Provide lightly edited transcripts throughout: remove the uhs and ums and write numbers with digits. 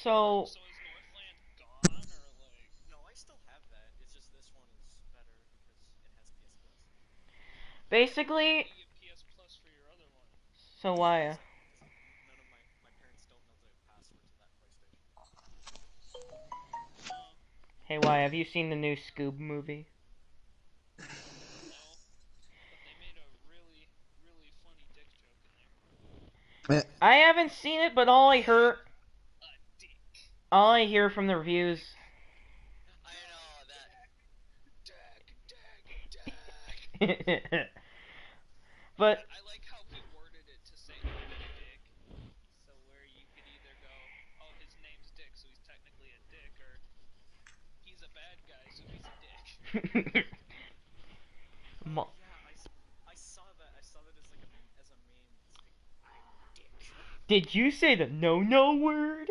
So So is Northland gone, or like? No, I still have that. It's just this one is better because it has PS Plus. Why basically, don't you get PS Plus for your other one? so why? Because none of my parents don't know the password to that PlayStation. Oh, Hey, why? Have you seen the new Scoob movie? no. But they made a really, really funny dick joke in there. Eh, I haven't seen it, but A dick. all I hear from the reviews. I know that. Dick. But I like how he worded it to say dick. So where you could either go, oh, his name's Dick, so he's technically a dick, or he's a bad guy, so he's a dick. Oh yeah, I saw that. I saw that as like as a meme. It's like I'm Dick. Did you say the no word?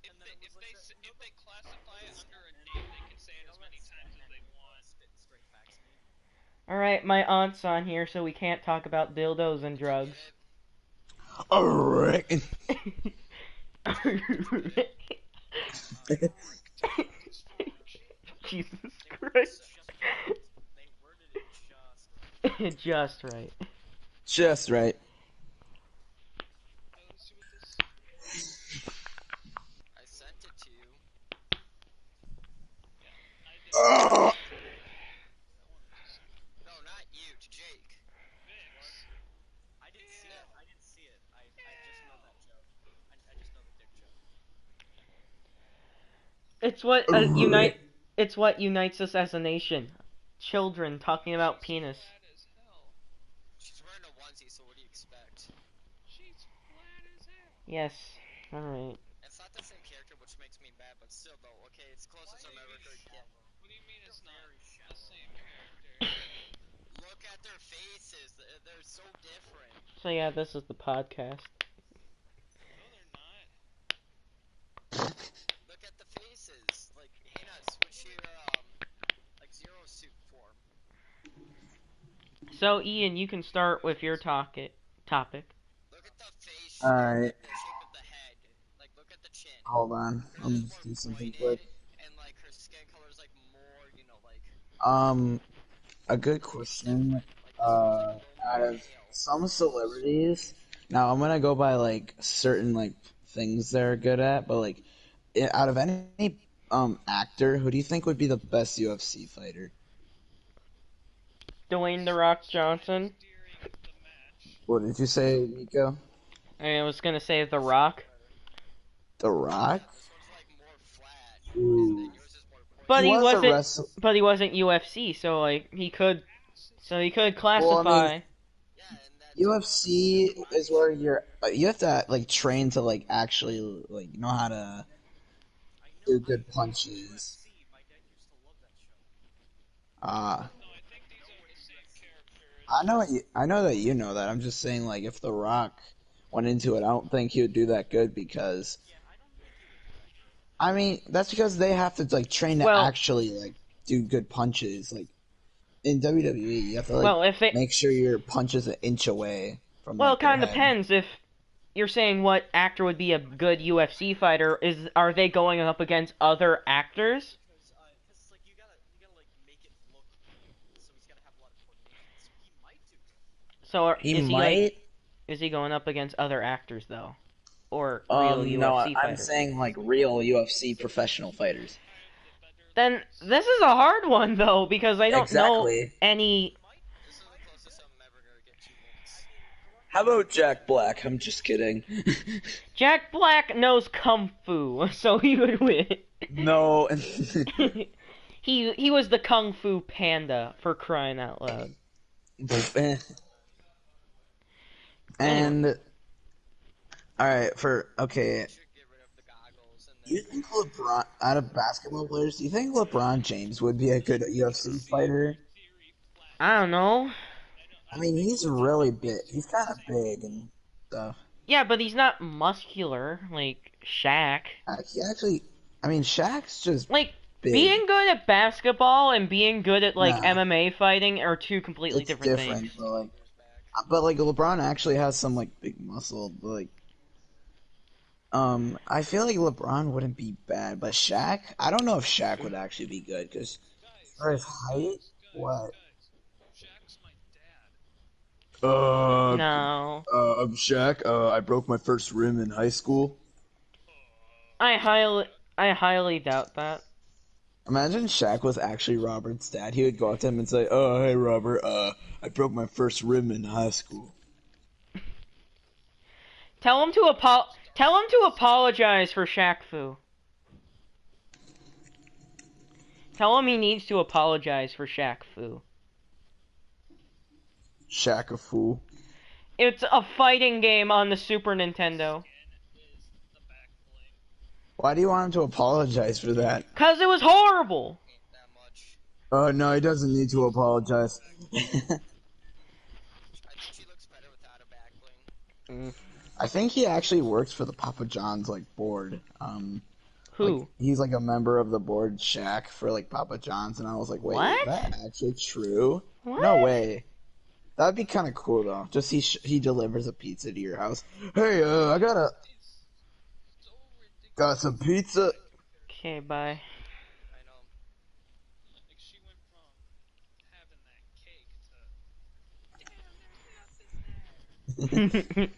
If And then they it was if like they that. You know if they classify it this under a and name, they can say you it know as that many times as they Statman want. straight facts meme. Alright, my aunt's on here, so we can't talk about dildos and Did you get drugs. it? Alright. Did you get it? Erectile dysfunction. Jesus They worded it Christ. just right. They worded it just right. Just right. Just right. Let's see what this. I sent it to you. Yeah, I did. Oh, I wanted to see it. No, not you. To Jake. What? Vix. I didn't see it. Ew. I didn't see it. I just know that Ew. joke. I just know the dick joke. It's what alright. it's what unites us as a nation. Children talking about She's penis. flat as hell. She's wearing a onesie, so what do you expect? She's flat as hell. Yes. Alright. It's not the same character, which makes me mad, but still, though, okay, it's closest I'm ever gonna get. What do you mean it's not Very the shallow. same character? Look at their faces. They're so different. So yeah, this is the podcast. No, they're not. Look at the faces. Like, Hannah, switch your, like, Zero Suit form. So Ian, you can start with your topic. Look at the face shape. Alright. The shape of the head. Like, look at the chin. Hold on. Let me Hers is just more do something pointed, quick. and, like, her skin color's, like, more, you know, like, A good question. different. Like, this one's, like, a little Out more of pale. some celebrities, now I'm gonna go by like certain like things they're good at, but like out of any actor, who do you think would be the best UFC fighter? Dwayne the Rock I'm Johnson. steering the match. What did you say, Nico? I was gonna say The Rock, The Rock? Yeah, this one's, like, more flat, Ooh. and yours is more but He pointed. he was a wasn't. wrestler. But he wasn't UFC, so like he could. So he could Well, I mean, classify. Yeah, and that's UFC the body is where shape. you're you have to like train to like actually like know how to I know. do I good watch punches. UFC. My dad used to love that show. Uh No, I think these Know are what the same UFC character. is. It's just I know that you know that. I'm just saying like if The Rock went into it, I don't think he would do that good because Yeah, I don't think he would do that good. I mean, that's because they have to like train to Well, actually like do good punches. Like in WWE, you have to like if they. make sure your punch is an inch away from Well, it like their kind of head. depends. If you're saying what actor would be a good UFC fighter, are they going up against other actors? Because like you gotta like make it look good. So he's gotta have a lot of coordination. So he might do good. So He is he like might. is he going up against other actors though, or real No, UFC I'm fighters? saying like real UFC professional fighters. have the better Then looks. this is a hard one though because I don't know Exactly. any. He might. This is the closest I'm ever gonna get 2 minutes. How about Jack Black? I'm just kidding. Jack Black knows kung fu, so he would win. No. he was the kung fu panda for crying out loud. Anyway, And all right, for okay, They should get rid of the goggles and you then think LeBron out of basketball players? Do you think LeBron James would be a good UFC fighter? Very flat. I don't know. I mean, he's really big. He's kind of big and stuff. Yeah, but he's not muscular like Shaq. He actually, I mean, Shaq's just Like big. being good at basketball and being good at like Nah, MMA fighting are two completely it's different different. things. years back. But like LeBron actually has some like big muscle. But, like I feel like LeBron wouldn't be bad, but Shaq, I don't know if Shaq would actually be good because Guys, for his guys, height, what? guys. Shaq's my dad. Uh, No. I'm Shaq. I broke my first rim in high school. I highly I highly doubt that. Imagine Shaq was actually Robert's dad. He would go up to him and say, "Oh, hey Robert, I broke my first rim in high school." Tell him to apologize for Shaq Fu. Tell him he needs to apologize for Shaq Fu. Shaq a fool. It's a fighting game on the Super Nintendo. Is the back bling. Why do you want him to apologize for that? 'Cause it was horrible. Ain't that much. No, he doesn't need to apologize. I think she looks better without a back bling. I think he actually works for the Papa John's like board. Who? Like, he's like a member of the board, Shaq, for like Papa John's, and I was like, wait, What? is that actually true? What? No way. That'd be kind of cool though. Just he delivers a pizza to your house. Hey, I got It's so ridiculous. some pizza. Okay, bye. I know. Like, she went from having that cake to, damn, there's nothing there.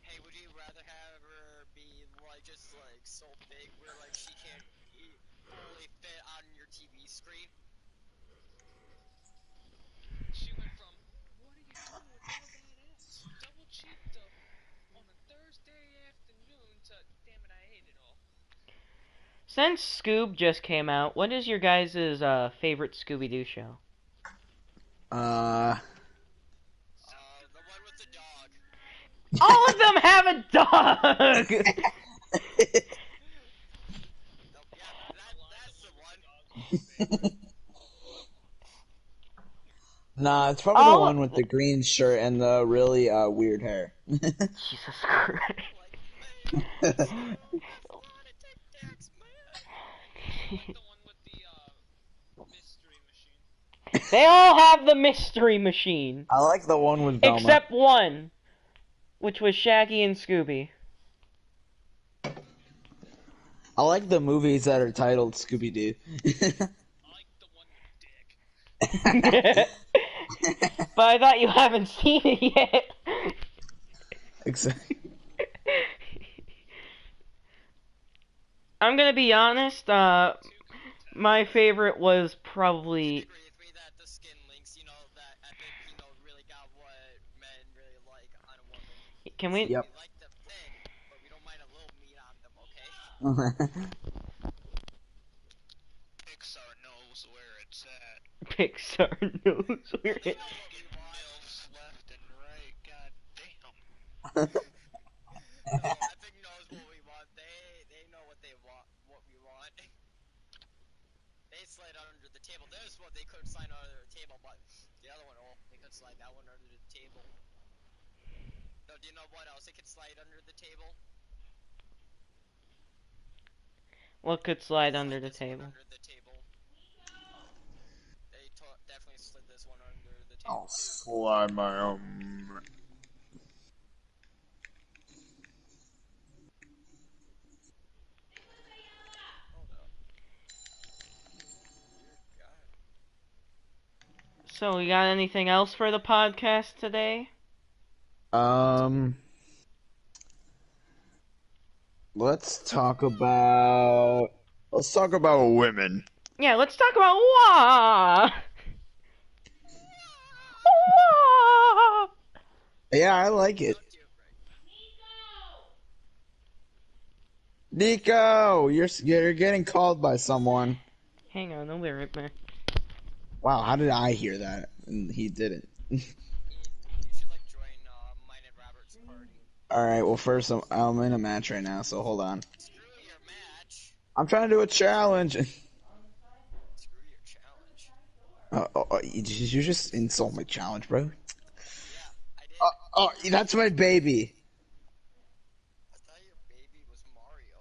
Hey, would you rather have her be like just like so big where like she can't barely fit on your TV screen? She went from, what are you doing with all that ass? Double cheeked up on a Thursday afternoon to, damn it, I hate it all. Since Scoob just came out, what is your guys' favorite Scooby-Doo show? The one with the dog. All of them have a dog! Nope, yeah, that's the one. Nah, it's probably the All- one with the green shirt and the really weird hair. Jesus Christ. Like, man, I wanna take tax, man. The one with the, mystery machine. They all have the mystery machine. I like the one with Velma. Except one, which was Shaggy and Scooby. I like the movies that are titled Scooby Doo. I like the one with Dick. But I thought you haven't seen it yet. Exactly. I'm gonna be honest, my favorite was probably... Agree with me that the skin links, you know, that epic, you know, really got what men really like on a woman. Can we... Yep. We like them thick, but we don't mind a little meat on them, okay? Pixar knows where it's at. Pixar knows where it... Milfs left and right, god damn. No, Epic knows what we want. They know what they want, what we want. They slide under the table. There's what they could slide under the table, but the other one, oh, they could slide that one under the table. No, do you know what else they could slide under the table? What could slide under the This one table? Under the table. They definitely slid this one under the table. I'll too. slide my Hold up. Dear God. So, we got anything else for the podcast today? Let's talk about women. Yeah, let's talk about Wah! Wah! Yeah, I like it. Talk to you, Greg. Nico, you're getting called by someone. Hang on, I'll be right back. Wow, how did I hear that? And he didn't. Ian, you should like join mine and Robert's party. All right. Well, first I'm in a match right now, so hold on. Screw your match. I'm trying to do a challenge. Screw your challenge. Did you just insult my challenge, bro? Yeah, I did. Oh, that's my baby. I thought your baby was Mario.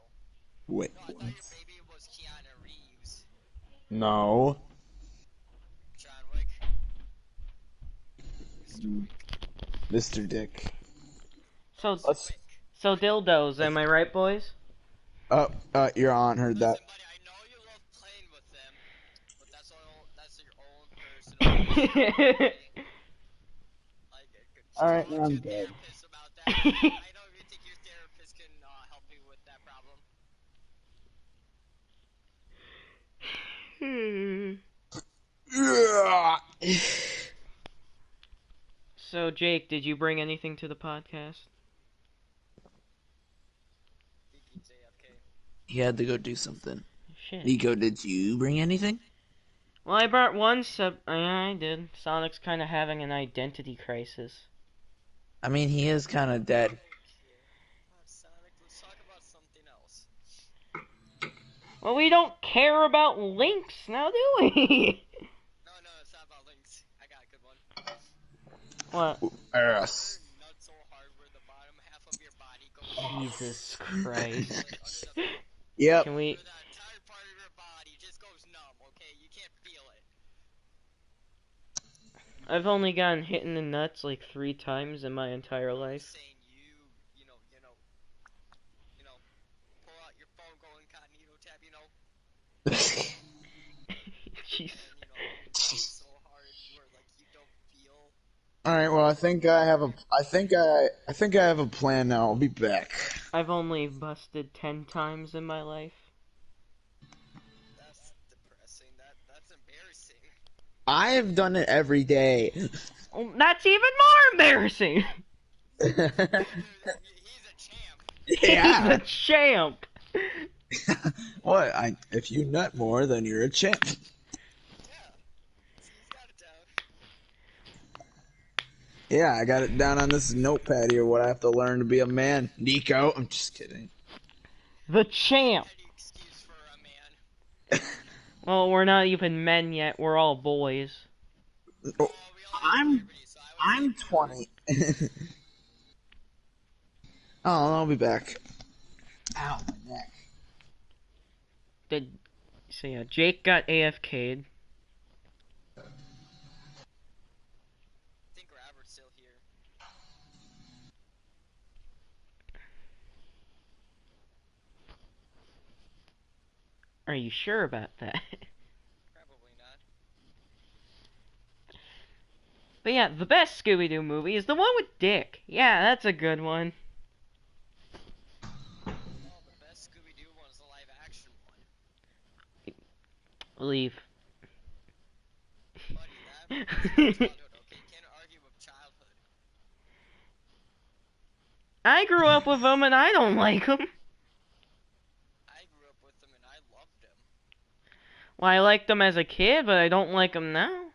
Wait. No, I thought your baby was Keanu Reeves. No. John Wick. Mr. Wick. Mr. Dick. So, Let's. So dildos, am I right, boys? Your aunt heard that. Listen, buddy, I know you love playing with them, but that's your own personal issue, okay? Like, Alright, talk now to I'm your dead. therapist about that. I don't even think your therapist can help you with that problem. So, Jake, did you bring anything to the podcast? Geeky's AFK. He had to go do something. Shit. Nico, did you bring anything? Well, I brought one sub. Yeah, I did. Sonic's kind of having an identity crisis. I mean, he is kind of dead. Okay. Sonic, let's talk about something else. Well, we don't care about Lynx now, do we? No, it's not about links. I got a good one. What? Yes. Nut so hard where the bottom half of your body goes Jesus Christ. like under the Yep. Can we? where that entire part of your body just goes numb, okay? You can't feel it. I've only gotten hit in the nuts like 3 times in my entire I'm life. saying you know, pull out your phone, go incognito tab, Jeez. and so hard where like you don't feel. All right. Well, I think I have a plan now. I'll be back. I've only busted 10 times in my life. That's depressing. That's embarrassing. I have done it every day. Oh, that's even more embarrassing. He's a champ. He's Yeah. a champ. What? If you nut more, then you're a champ. Yeah. He's got it down. Yeah, I got it down on this notepad here. What I have to learn to be a man. Nico, I'm just kidding. The champ. Any excuse for a man. Well, we're not even men yet. We're all boys. Oh, Oh, we all have I'm puberty, so I would say 20. Oh, I'll be back. Ow, my neck. So yeah, Jake got AFK'd. I think Robert's still here. Are you sure about that? Probably not. But yeah, the best Scooby-Doo movie is the one with Dick. Yeah, that's a good one. Oh, the best Scooby-Doo one is the live-action one. Leave. Buddy, that movie is childhood, okay? Can't argue with childhood. I grew up with them and I don't like them. I grew up with them and I loved them. Well, I liked them as a kid, but I don't like them now. I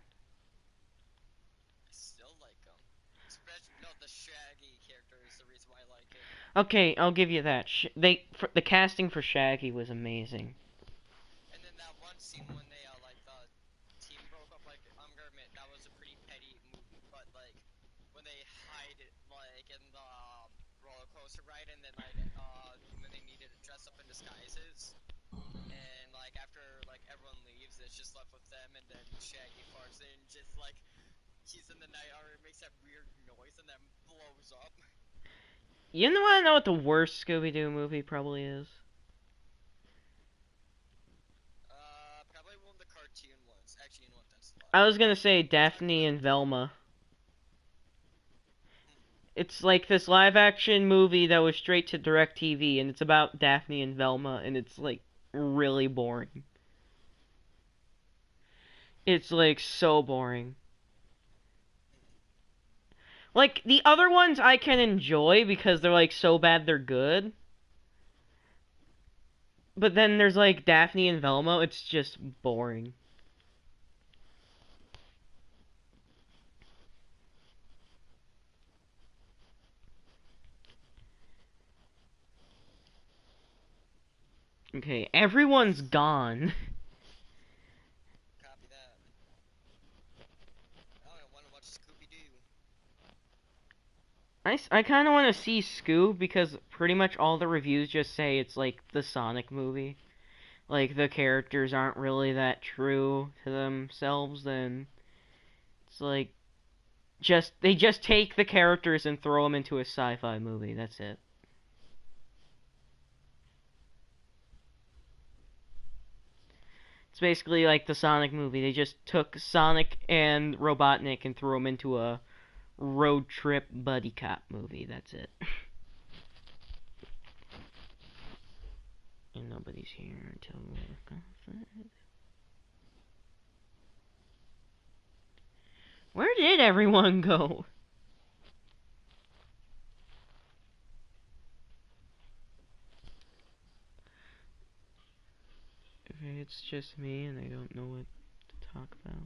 still like them. Especially, the Shaggy character is the reason why I like it. Okay, I'll give you that. The casting for Shaggy was amazing. And then that one scene when they, the team broke up, Garment, that was a pretty petty movie, but, when they hide it, in the, roller coaster ride, and then, when they needed to dress up in disguises, and, after, everyone leaves, it's just left with them, and then Shaggy farts in, just, he's in the night armor, makes that weird noise, and then blows up. You know what the worst Scooby-Doo movie probably is? Probably one of the cartoon ones. Actually, you know what, that's a I was gonna say Daphne and Velma. It's like this live-action movie that was straight to DirecTV, and it's about Daphne and Velma, and it's, really boring. It's, so boring. The other ones I can enjoy because they're, so bad they're good. But then there's, Daphne and Velma, it's just boring. Okay, everyone's gone. Copy that. I want to watch Scooby-Doo. I kind of want to see Scoob because pretty much all the reviews just say it's the Sonic movie. The characters aren't really that true to themselves, then it's they just take the characters and throw them into a sci-fi movie. That's it. It's basically like the Sonic movie. They just took Sonic and Robotnik and threw them into a road trip buddy cop movie. That's it. And nobody's here until we're. Where did everyone go? Okay, it's just me and I don't know what to talk about.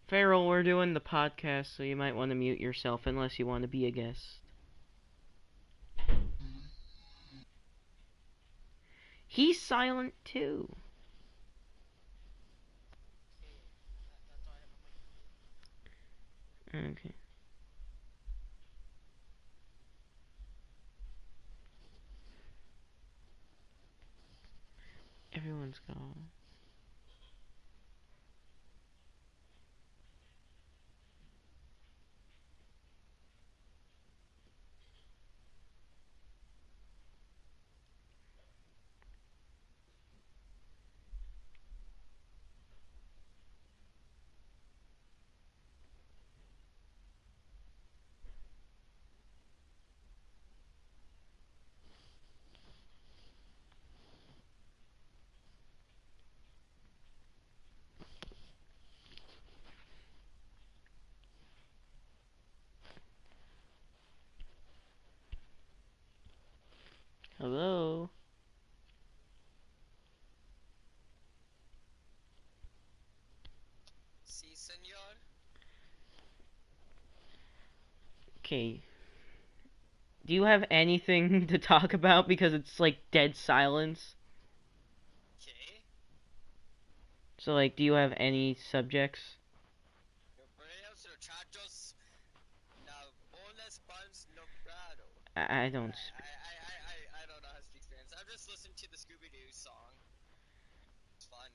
Farrell, we're doing the podcast, so you might want to mute yourself unless you want to be a guest. He's silent too. Okay. Everyone's gone. Hello? Si, senor. Okay. Do you have anything to talk about? Because it's like dead silence. Okay. So, like, do you have any subjects? Bienvenidos muchachos. Now, bolas pans no prado. I don't. I don't know how to speak Spanish. I'm just listening to the Scooby-Doo song. It's fun.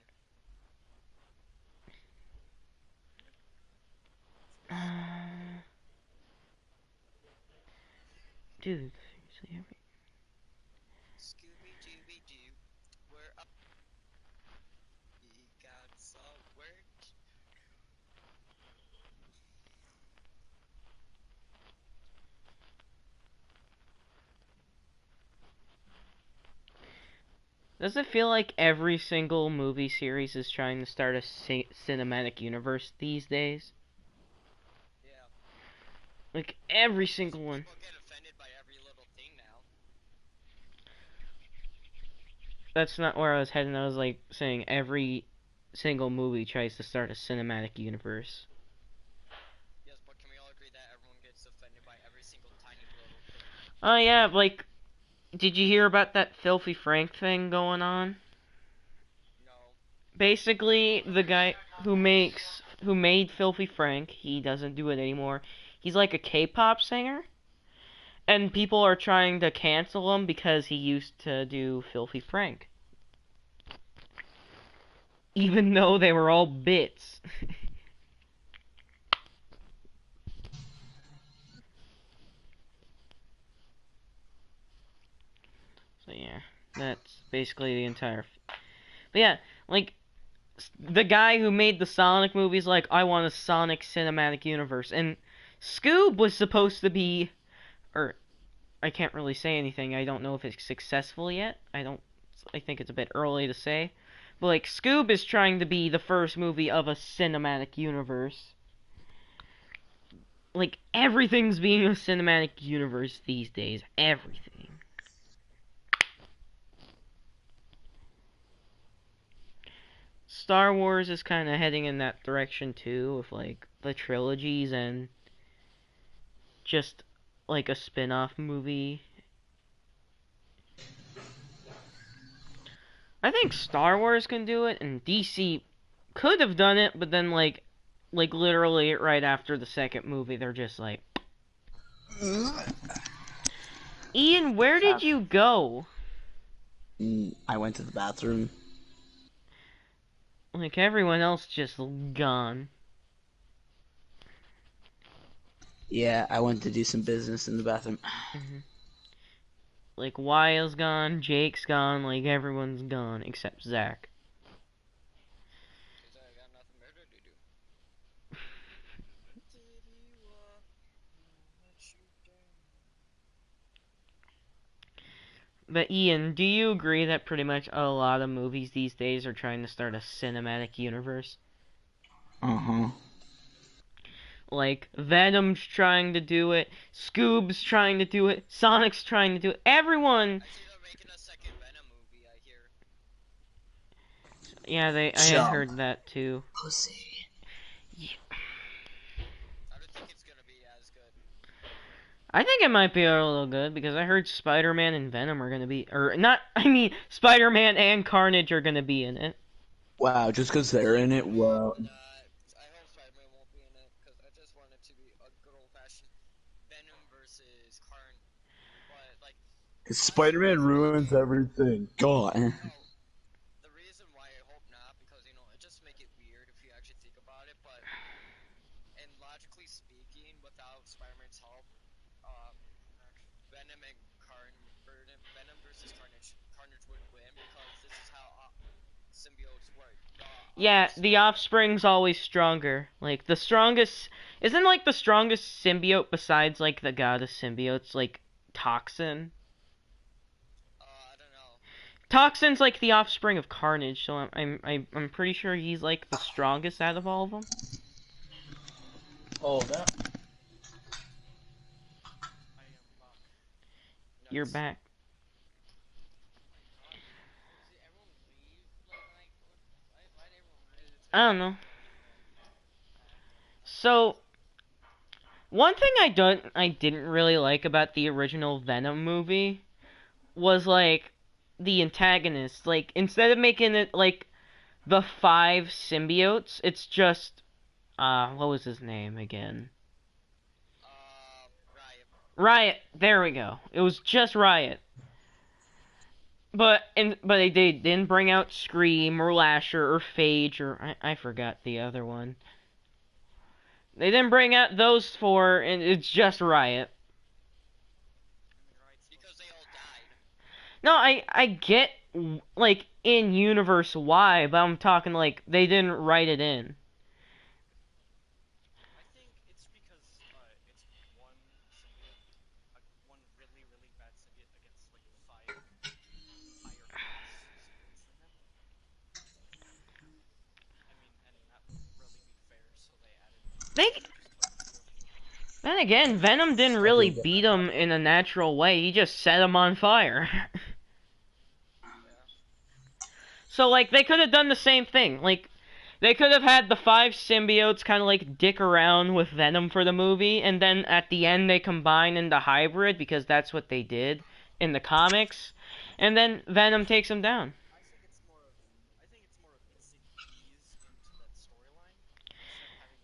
Dude, seriously, Scooby-Dooby-Doo. We're up. We got some work. does it feel like every single movie series is trying to start a cinematic universe these days? Yeah. Like, every single one. People get offended by every little thing now. That's not where I was heading. I was, like, saying every single movie tries to start a cinematic universe. Yes, but can we all agree that everyone gets offended by every single tiny little thing? Oh, yeah, like, did you hear about that Filthy Frank thing going on? No. Basically, the guy who made Filthy Frank, he doesn't do it anymore. He's like a K-pop singer, and people are trying to cancel him because he used to do Filthy Frank, even though they were all bits. So yeah, that's basically the entire. But yeah, like, the guy who made the Sonic movies, like, I want a Sonic cinematic universe, and Scoob was supposed to be, or I can't really say anything. I don't know if it's successful yet. I think it's a bit early to say. But like, Scoob is trying to be the first movie of a cinematic universe. Like, everything's being a cinematic universe these days. Everything. Star Wars is kind of heading in that direction too, with like the trilogies and just like a spin-off movie. I think Star Wars can do it, and DC could have done it, but then like literally right after the second movie, they're just like, Ian, where did you go? I went to the bathroom. Like, everyone else just gone. Yeah, I went to do some business in the bathroom. Mhm. Like Wyle's gone, Jake's gone, like everyone's gone except Zach. Cause I got nothing better to do. Did you walk? Let you down. But Ian, do you agree that pretty much a lot of movies these days are trying to start a cinematic universe? Uh-huh. Like Venom's trying to do it, Scoob's trying to do it, Sonic's trying to do it. Everyone, I see they're making a second Venom movie, I hear. yeah, I had Chum. heard that too. Pussy. I don't think it's gonna be as good. I think it might be a little good because I heard Spider-Man and Venom are gonna be, or not. I mean, Spider-Man and Carnage are gonna be in it. Wow, just because they're in it, well, I hope Spider-Man won't be in it, because I just want it to be a good old-fashioned Venom versus Karn. But, like, Spider-Man ruins everything. God. no, the reason why I hope not, because, you know, it just make it weird if you actually think about it, but, and logically speaking, without Spider-Man's help, Venom and Venom versus Carnage, Carnage would win, because this is how symbiotes work. Yeah, the Offspring's always stronger. Like the strongest, isn't like the strongest symbiote besides like the god of symbiotes, like Toxin. I don't know. Toxin's like the offspring of Carnage, so I'm pretty sure he's like the strongest out of all of them. Oh, that. You're back. I don't know. So, one thing I didn't really like about the original Venom movie was like the antagonist. Like instead of making it like the 5 symbiotes, it's just what was his name again? Riot. Riot. There we go. It was just Riot. But they didn't bring out Scream or Lasher or Phage or I forgot the other one. They didn't bring out those 4, and it's just Riot. Because they all died. No, I get like in universe why, but I'm talking like they didn't write it in. I think it's because it's one symbiote, one really, really bad symbiote against like 5 higher class symbiotes than him. I mean, and that wouldn't really be fair, so they added They just like 14. Then again, Venom didn't really beat him in a natural way. He just set him on fire. So like they could have done the same thing. Like they could have had the 5 symbiotes kind of like dick around with Venom for the movie, and then at the end they combine into hybrid because that's what they did in the comics, and then Venom takes him down. I think it's more of instant ease into that storyline instead of having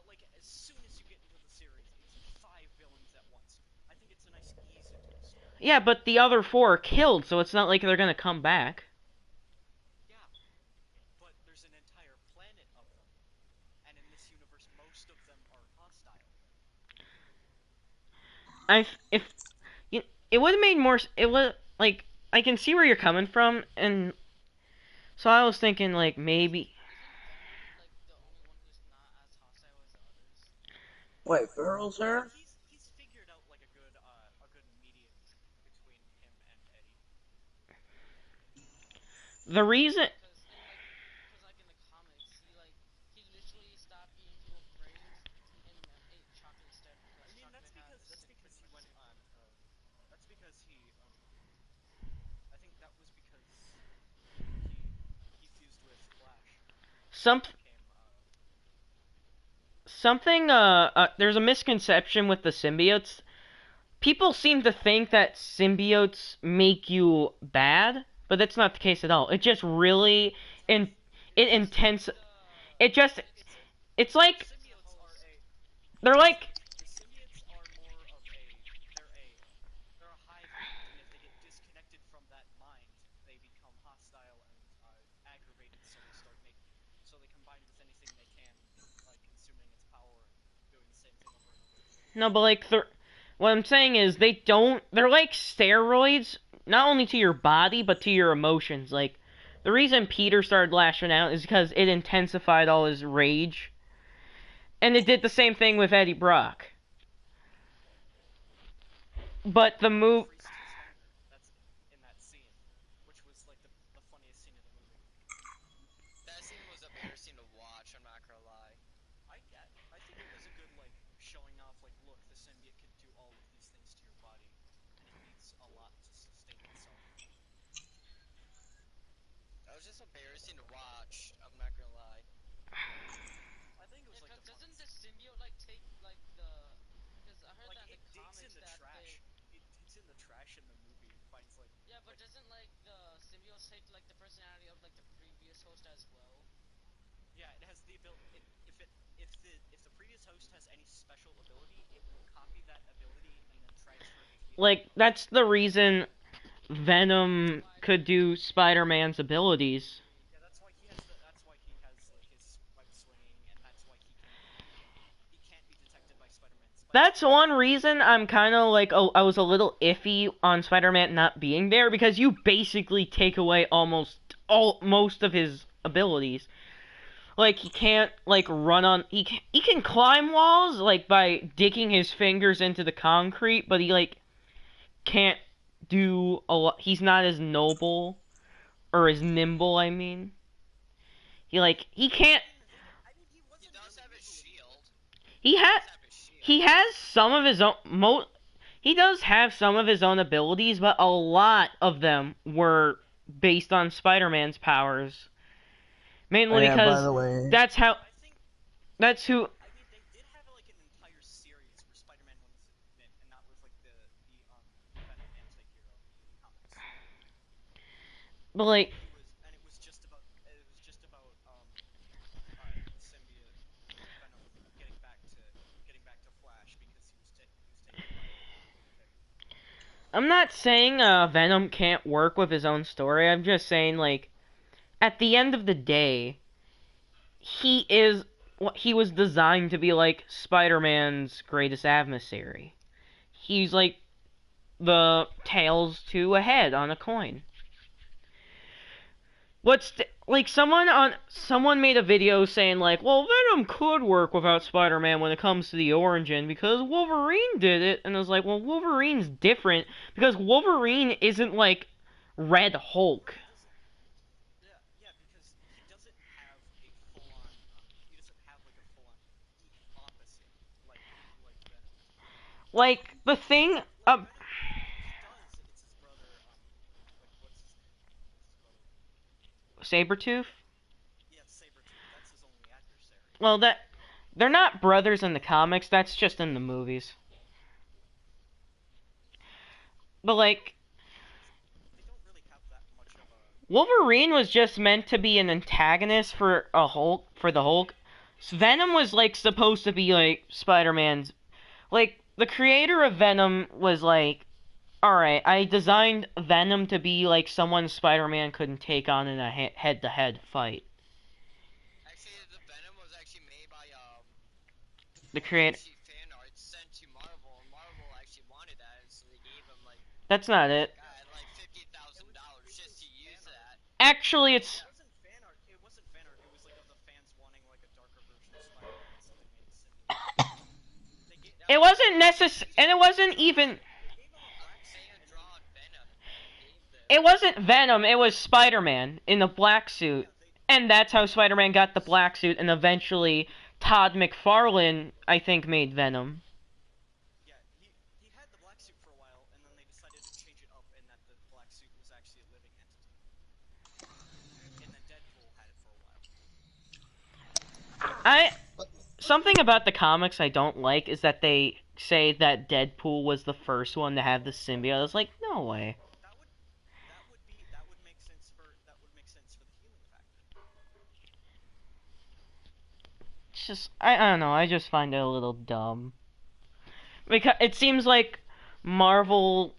like as soon as you get into the series, it's 5 villains at once. I think it's a nice ease into the story. Yeah, but the other 4 are killed, so it's not like they're gonna come back. Yeah, but there's an entire planet of them, and in this universe, most of them are hostile. It would have made more. It would like I can see where you're coming from, and so I was thinking like maybe. Like the only one who's not as hostile as the others. Wait, Burl's her? He's figured out like a good medium between him and Eddie. The reason. Because like in the comics, he literally stopped eating people's brains and ate chocolate instead. I mean, that's because he went on. That's because he. I think that was because he fused with Flash. Some Became, something there's a misconception with the symbiotes. People seem to think that symbiotes make you bad, but that's not the case at all. It just really it intense it just it's like symbiotes are they're like the symbiotes are more of they're a hive mind, and if they get disconnected from that mind, they become hostile and aggravated. So they combine with anything they can, like consuming its power and doing the same thing over and over again. no, but like What I'm saying is they don't. They're like steroids, not only to your body but to your emotions. Like the reason Peter started lashing out is because it intensified all his rage, and it did the same thing with Eddie Brock. But the move. Freeze his hair. That's in that scene, which was like the funniest scene in the movie. That scene was embarrassing to watch. I'm not gonna lie. I think it was a good like showing off like look the symbiote can do all of these things to your body, and it needs a lot to sustain itself. That was just embarrassing to watch. I'm not gonna lie. I think it was Yeah, like cause the doesn't funniest the scene. symbiote like take like the? Cause I heard Like that in it the digs in comics the that trash. they. It digs in the trash in the movie and finds like Yeah, but doesn't like the symbiotes take like the personality of like the previous host as well? yeah, it has the ability. If the previous host has any special ability, it will copy that ability and then transfer it to the Like that's the reason Venom could do Spider-Man's abilities. Yeah, that's why he has like his web swinging, and that's why he can't be detected by Spider-Man. That's one reason I'm kind of like, oh, I was a little iffy on Spider-Man not being there because you basically take away most of his abilities. Like he can't like run on he can climb walls like by digging his fingers into the concrete, but he like can't do a lot. He's not as noble or as nimble, I mean. He can't He He wasn't does have really his nimble in the shield. movie. he He had does have his shield. he has some of his own he does have some of his own abilities, but a lot of them were based on Spider-Man's powers. Oh, Mainly yeah, by because the way, that's how I think that's who I mean they did have like an entire series where Spider-Man wins it, and that was like the Venom anti-hero comics. but like And it was just about the symbiote Venom getting back to Flash because he was taken by a lunatic. I'm not saying Venom can't work with his own story. I'm just saying like at the end of the day, he was designed to be like Spider-Man's greatest adversary. He's like the tails to a head on a coin. Like someone made a video saying like, well, Venom could work without Spider-Man when it comes to the origin because Wolverine did it, and I was like, well, Wolverine's different because Wolverine isn't like Red Hulk. Yeah, because he doesn't have a full-on he doesn't have like a full-on opposite like Venom. Like the thing, Venom, he does. It's his brother. Like what's his name? What's his brother? Sabretooth. Yeah, Sabretooth. That's his only adversary. Well, they're not brothers in the comics. That's just in the movies. But like They don't really have that much of a. Wolverine was just meant to be an antagonist for the Hulk. Venom was like supposed to be like Spider-Man's. Like the creator of Venom was like, all right, I designed Venom to be like someone Spider-Man couldn't take on in a head-to-head fight. Actually, the Venom was actually made by The creator. actually fan art sent to Marvel, and Marvel actually wanted that, and so they gave him like That's not it. like $50,000 just to use that. Actually, it's It wasn't fan art. It wasn't fan art. It was like of the fans wanting like a darker version of Spider-Man, so they made the symbiote. it wasn't necessary, and it wasn't even. They gave him a black suit Fan and drawn Venom. Gave them. It wasn't Venom. It was Spider-Man in a black suit, and that's how Spider-Man got the black suit, and eventually Todd McFarlane, I think, made Venom. yeah, he had the black suit for a while, and then they decided to change it up, and that the black suit was actually a living entity. And then Deadpool had it for a while. Something about the comics I don't like is that they say that Deadpool was the first one to have the symbiote. I was like, no way. That would make sense for the healing factor. It's just I don't know. I just find it a little dumb because it seems like Marvel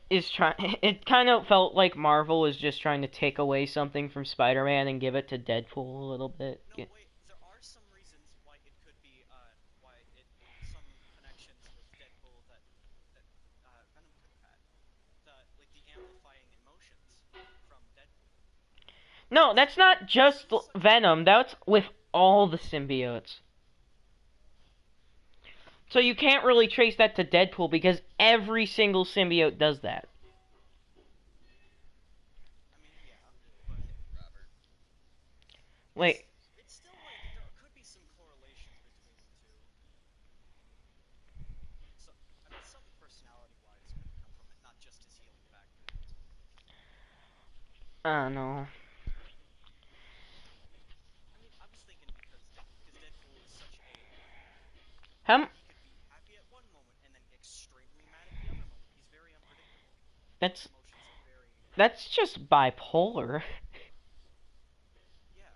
is trying. It kind of felt like Marvel was just trying to take away something from Spider-Man and give it to Deadpool a little bit. No, wait. There are some reasons why it could be some connections with Deadpool that No, that's not just Venom. That's with all the symbiotes. So you can't really trace that to Deadpool because every single symbiote does that. I mean, yeah, but Robert. Wait, it's still like there could be some correlations between the two. So, I mean, some personality-wise could come from it, not just his healing factor. I don't know. I mean, I was thinking because Deadpool is such a How? he could be happy at one moment and then extremely mad at the other moment. He's very unpredictable. That's His emotions are very that's just bipolar. yeah.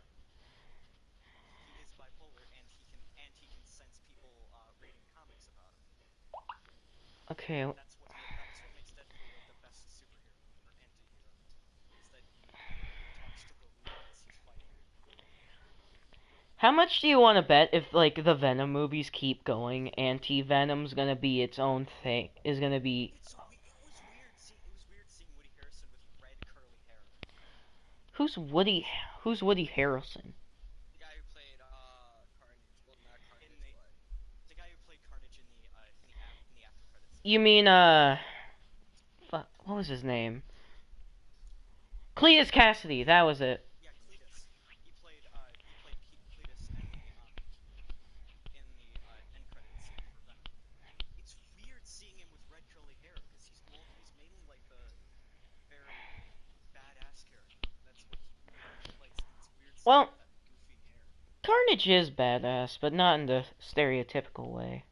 He is bipolar and he can sense people reading comics about him. Okay, That's what makes Deadpool like the best superhero or anti-hero is that he talks to the lead as he's fighting. how much do you want to bet if like the Venom movies keep going, Anti-Venom's gonna be its own thing? Is gonna be It was weird seeing Woody Harrelson with red curly hair. who's Woody? Who's Woody Harrelson? The guy who played Carnage. Well, not Carnage, In the but the guy who played Carnage in the after credits. You mean what was his name? Cletus Cassidy. That was it. Yeah, Cletus. He played Cletus in the end credits scene for Venom. It's weird seeing him with red curly hair because he's mainly like the very badass character. That's what he mainly plays. And it's weird seeing Well, that goofy hair. Carnage is badass, but not in the stereotypical way.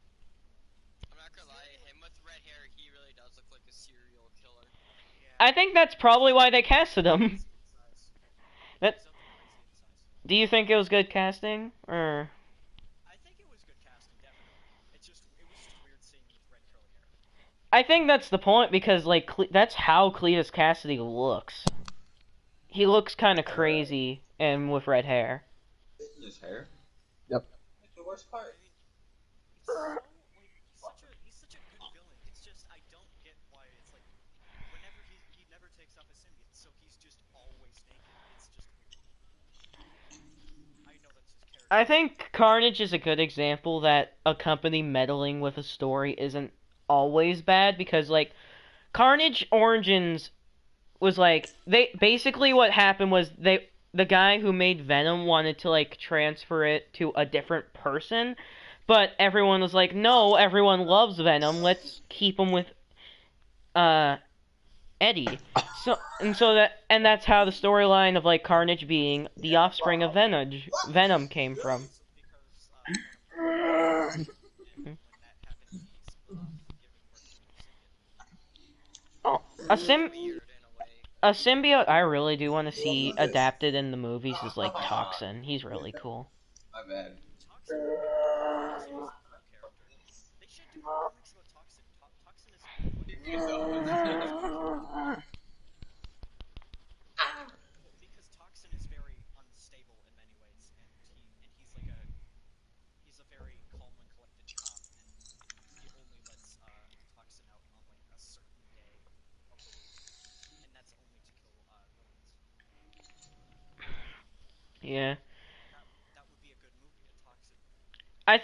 I'm not gonna lie, him with red hair, he really does look like a serial killer. Yeah. I think that's probably why they casted him. Crazy in size. That. He's up there crazy in size. Do you think it was good casting, or? I think it was good casting, definitely. It was just weird seeing him with red curly hair. I think that's the point because like that's how Cletus Cassidy looks. He looks kind of crazy and with red hair. His hair? Yep. That's the worst part. He's such a good villain. It's just I don't get why it's like whenever he never takes off his symbiote, so he's just always naked. It's just weird. I know that's his character. I think Carnage is a good example that a company meddling with a story isn't always bad because like Carnage Origins was like they basically what happened was the guy who made Venom wanted to like transfer it to a different person, but everyone was like, no, everyone loves Venom. Let's keep him with Eddie. And that's how the storyline of like Carnage being the offspring of Venom came from. Because when that happened, he's giving birth to Oh, a sim Weird in a way. a symbiote I really do want to see adapted in the movies is like Toxin. He's really cool. My bad. Toxin. Toxin is a cool character. They should do comics about Toxin. Toxin is because Toxin is very unstable in many ways, and he's a very calm and collected cop, and he only lets Toxin out on like a certain day of the week, and that's only to kill villains. Yeah. That would be a good movie, a Toxin. I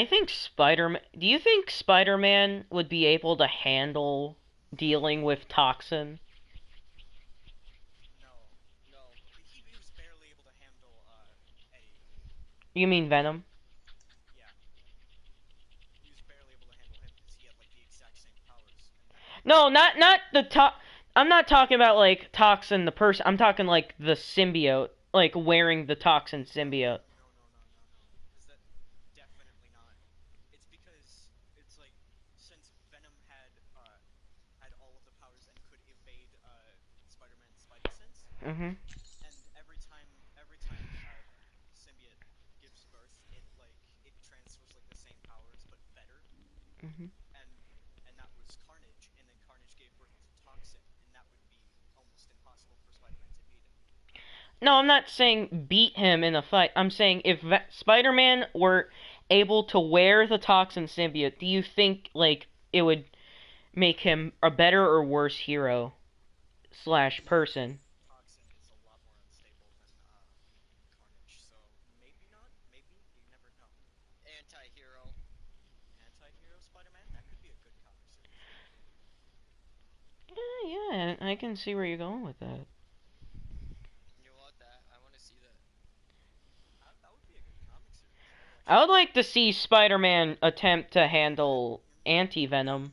think Spider-Man. Do you think Spider-Man would be able to handle dealing with Toxin? No, No. he was barely able to handle Eddie. You mean Venom? Yeah, he was barely able to handle him because he had like the exact same powers. No, not the I'm not talking about like Toxin the person. I'm talking like the symbiote, like wearing the Toxin symbiote. No. Because that definitely not. It's because it's like since Venom had all of the powers and could evade Spider-Man's Spidey sense, Mhm. and every time symbiote gives birth, it transfers like the same powers but better. Mhm. And that was Carnage, and then Carnage gave birth to Toxin, and that would be almost impossible for Spider-Man to beat him. No, I'm not saying beat him in a fight. I'm saying if Spider-Man were able to wear the Toxin symbiote, do you think like it would make him a better or worse hero / person? Toxin is a lot more unstable. I can see where you're going with that. You want that? I want to see that. That would be a good comic series. I would like to see Spider-Man attempt to handle Anti-Venom. Anti-Venom?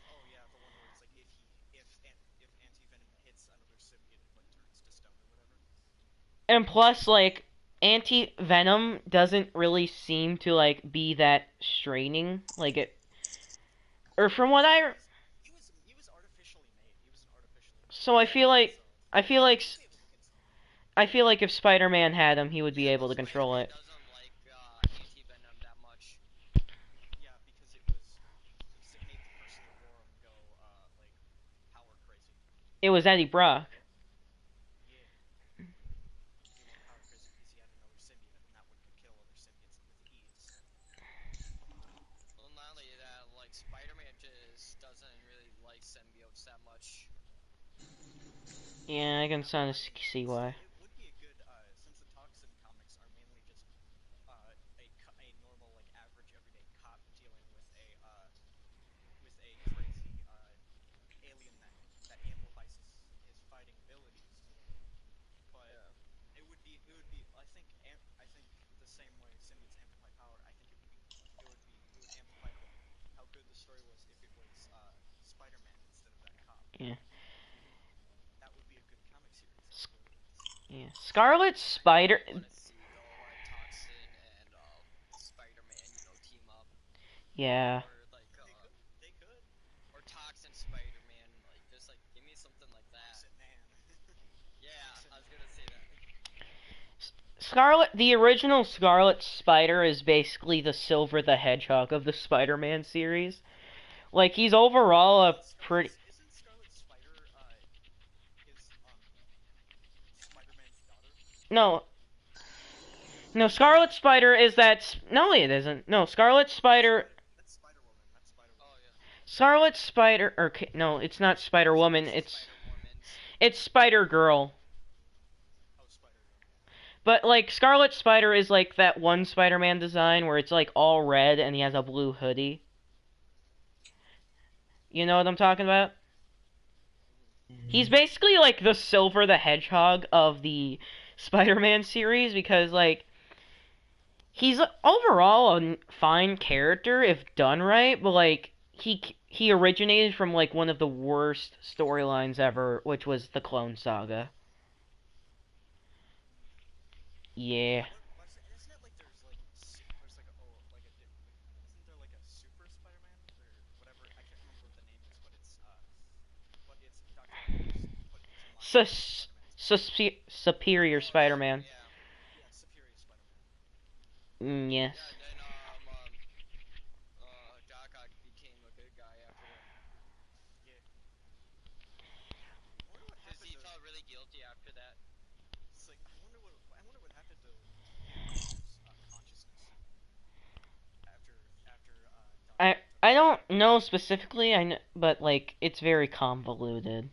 Oh yeah, the one where it's like if Anti-Venom hits another symbiote, it like turns to stone or whatever. And plus, like, Anti-Venom doesn't really seem to, like, be that straining. Like, it... Or from what I... He was artificially made. He was an artificially made. So I feel like... So I feel like... he was able to control. I feel like if Spider-Man had him, he would be able to control it. Doesn't like Anti-Venom that much. Yeah, because it made the person that wore him go like power crazy. It was Eddie Brock. Yeah. He went power crazy because he had another symbiote, and that one could kill other symbiotes with ease. Well, not only that, like Spider-Man just doesn't really like symbiotes that much. Yeah, I can kind of see why. It would be a good since the Toxin comics are mainly just a normal like average everyday cop dealing with a crazy alien that amplifies his fighting abilities. But it would be I think the same way symbiotes amplify power. I think it would amplify how good the story was if it was Spider-Man instead of that cop. Yeah. That would be a good comic series. Yeah. Scarlet Spider... I want to see though, like Toxin and Spider-Man, team up. Yeah. Or like They could. or Toxin Spider-Man, like just like give me something like that. Toxin Man. Yeah, I was gonna say that. The original Scarlet Spider is basically the Silver the Hedgehog of the Spider-Man series. Like, he's overall a pretty... Isn't Scarlet Spider Spider-Man's daughter? No. No, Scarlet Spider is that... No, it isn't. No, Scarlet Spider... That's Spider-Woman. That's Spider-Woman. Oh yeah. Scarlet Spider... Or, no, it's not Spider-Woman. It's Spider-Girl. Oh, Spider-Girl. But, like, Scarlet Spider is, like, that one Spider-Man design where it's, like, all red and he has a blue hoodie. You know what I'm talking about? He's basically, like, the Silver the Hedgehog of the Spider-Man series because, like, he's overall a fine character if done right, but, like, he originated from, like, one of the worst storylines ever, which was the Clone Saga. Yeah. Isn't it like isn't there like a Super Spider-Man or whatever? I can't remember what the name is, but it's Dr. Octopus put his mind Superior Spider-Man. Yeah. Yeah, Superior Spider-Man. Yes. Yeah, then Doc Ock became a good guy after that. Yeah. I wonder what Cause happened he to. felt really guilty after that. It's like I wonder what happened to consciousness after Doc I don't know specifically, but, like, it's very convoluted.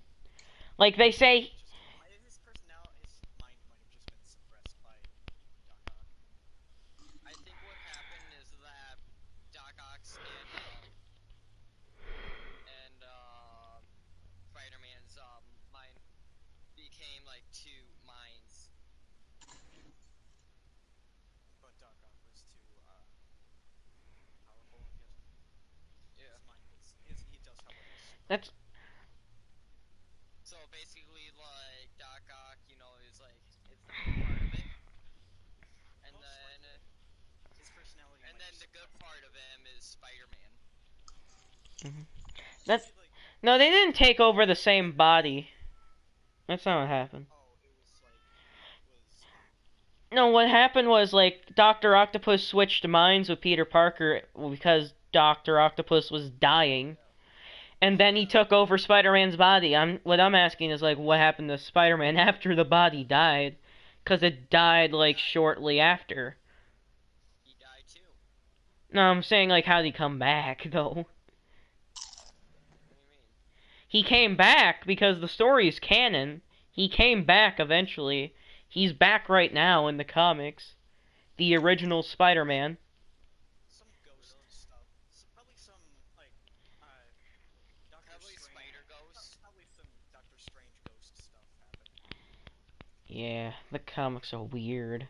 Like, they say... his mind might have just been suppressed by Doc Ock. I think what happened is that Doc Ock's and Spider-Man's mind became like two minds. But Doc Ock was too powerful, I'm guessing. Yeah. His mind he does have like a That's... So basically, like Doc Ock, is like it's the good part of it, and Most then his personality. and might then just the good suppress part of him is Spider-Man. That... it. Like, No, they didn't take over the same body. That's not what happened. oh, it was No, what happened was, like, Dr. Octopus switched minds with Peter Parker because Dr. Octopus was dying. And then he took over Spider-Man's body. What I'm asking is, like, what happened to Spider-Man after the body died? Because it died, like, shortly after. He died too. No, I'm saying, like, how did he come back, though? What do you mean? He came back because the story is canon. He came back eventually. He's back right now in the comics. The original Spider-Man. some ghost stuff. Probably some like Probably Spider Ghost. Probably some Doctor Strange ghost stuff happened. Yeah, the comics are weird.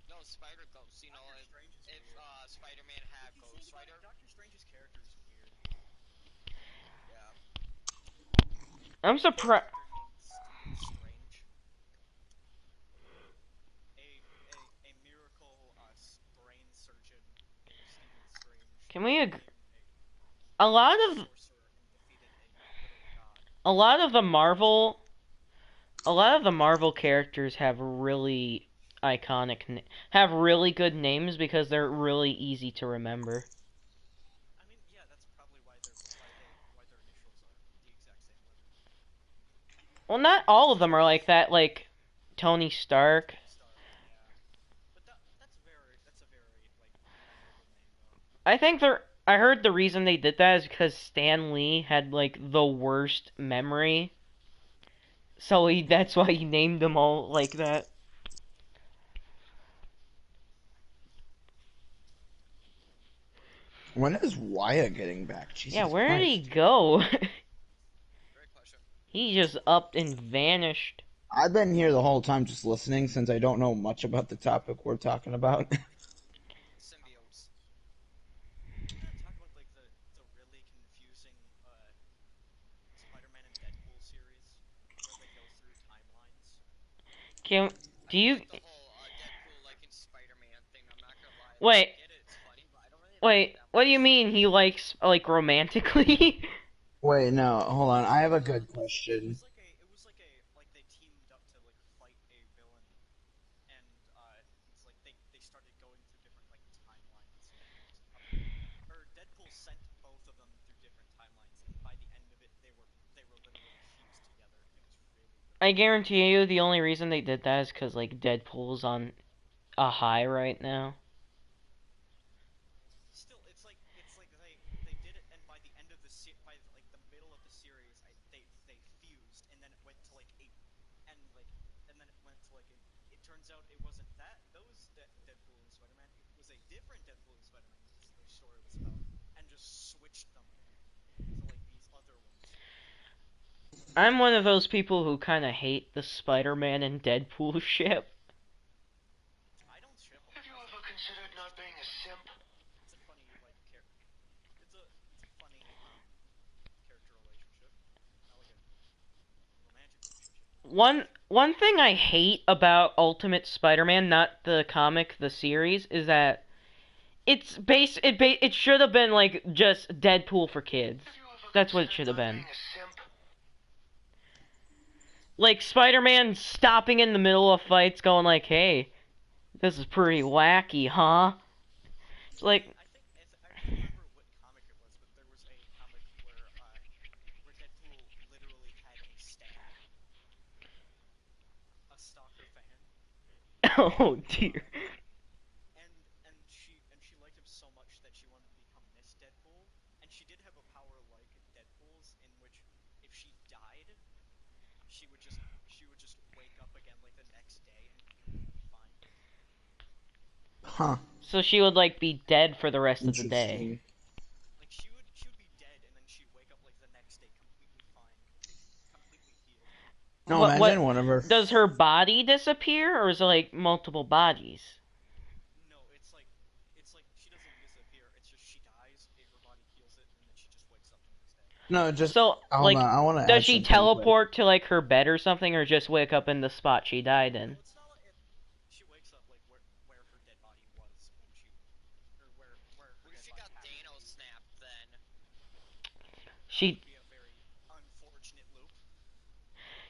No, Spider Ghost. You know, Doctor Strange is if weird. Spider-Man had You Ghost think about Rider. it, Doctor Strange's character is weird. Yeah. I'm His surprised. character named Stephen Strange. A miracle brain surgeon named Stephen Strange. Can we became A lot a of sorcerer and defeated a little god. a lot of the Marvel a lot of the Marvel characters have really have really good names because they're really easy to remember. I mean, yeah, that's probably why their initials are the exact same letter. Well, not all of them are like that. Like Tony Stark. Stark, yeah. But that's a very like memorable name though. I heard the reason they did that is because Stan Lee had like the worst memory. So that's why he named them all like that. When is Wyatt getting back? Jesus Yeah, where did he Christ. go? Great question. He just upped and vanished. I've been here the whole time just listening since I don't know much about the topic we're talking about. Symbiotes. We're gonna talk about like the really confusing Spider-Man and Deadpool series where they go through timelines. Can do you Like the whole Deadpool liking Spider-Man thing. I'm not gonna lie. wait? I get it. It's funny, but I don't really Wait, like that what do you much. mean he likes like romantically? Wait, no, hold on. I have a good It question. was like they teamed up to like fight a villain, and it's like they started going through different like timelines. Or Deadpool sent both of them through different timelines, and by the end of it, they were literally fused together. It was really I guarantee you the only reason they did that is because like Deadpool's on a high right now. Still, it's like they did it, and by the end of by like the middle of the series, they fused, and then it went to like and then it went to like it turns out it wasn't Deadpool and Spider-Man, it was a different Deadpool and Spider-Man the story was about, and just switched them to like these other ones. I'm one of those people who kind of hate the Spider-Man and Deadpool ship. I don't ship them. Have you ever considered not being a simp? It's a funny like character. It's a funny character relationship, not like a romantic relationship. One thing I hate about Ultimate Spider-Man, not the comic, the series, is that it should have been like just Deadpool for kids. Have you ever That's what it considered should have not been. being a simp? Like Spider-Man stopping in the middle of fights going like, "Hey, this is pretty wacky, huh?" It's like I think I don't remember what comic it was, but there was a comic where Deadpool literally had a stan, a stalker fan, oh dear. and she liked him so much that she wanted to become Miss Deadpool, and she did have a power like Deadpool's, in which if she died, she would just wake up again like the next day and be completely fine. Huh. So she would like be dead for the rest of the day. Interesting. Like she would be dead, and then she'd wake up like the next day completely fine, completely healed. No, What- imagine one of her. Does her body disappear, or is it like multiple bodies? No, it's like she doesn't disappear. It's just she dies, her body heals it, and then she just wakes up the next day. No, just. So, Hold like, on, I want to. does she teleport to like her bed or something, or just wake up in the spot she died in? Well, it's not like she wakes up like where her dead body was when she, or where her What dead if she body got happened. Dano snapped then? She That would be a very unfortunate loop.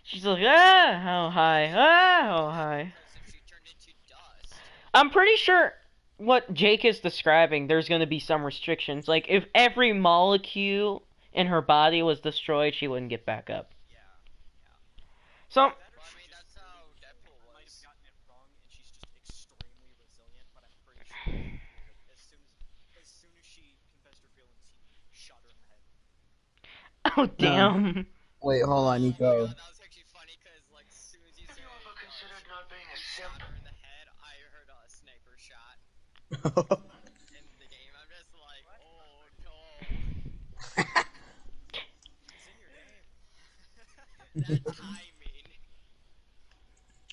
she's like, ah, how high, ah, how high. Because if she turned into dust, I'm pretty sure what Jake is describing, there's going to be some restrictions. Like, if every molecule in her body was destroyed, she wouldn't get back up. Yeah. So, That or well, I she mean, just that's how really Deadpool might have was. gotten it wrong, and she's just extremely resilient. But I'm pretty sure she healed it. As soon as she confessed her feelings, he shot her in the head. oh damn. Wait, hold on, Oh my Nico. god, that was actually funny because, like, as soon as you Have said you ever considered not being a shot simp? her in the head, I heard a sniper shot in the game. I'm just like, oh no. that timing.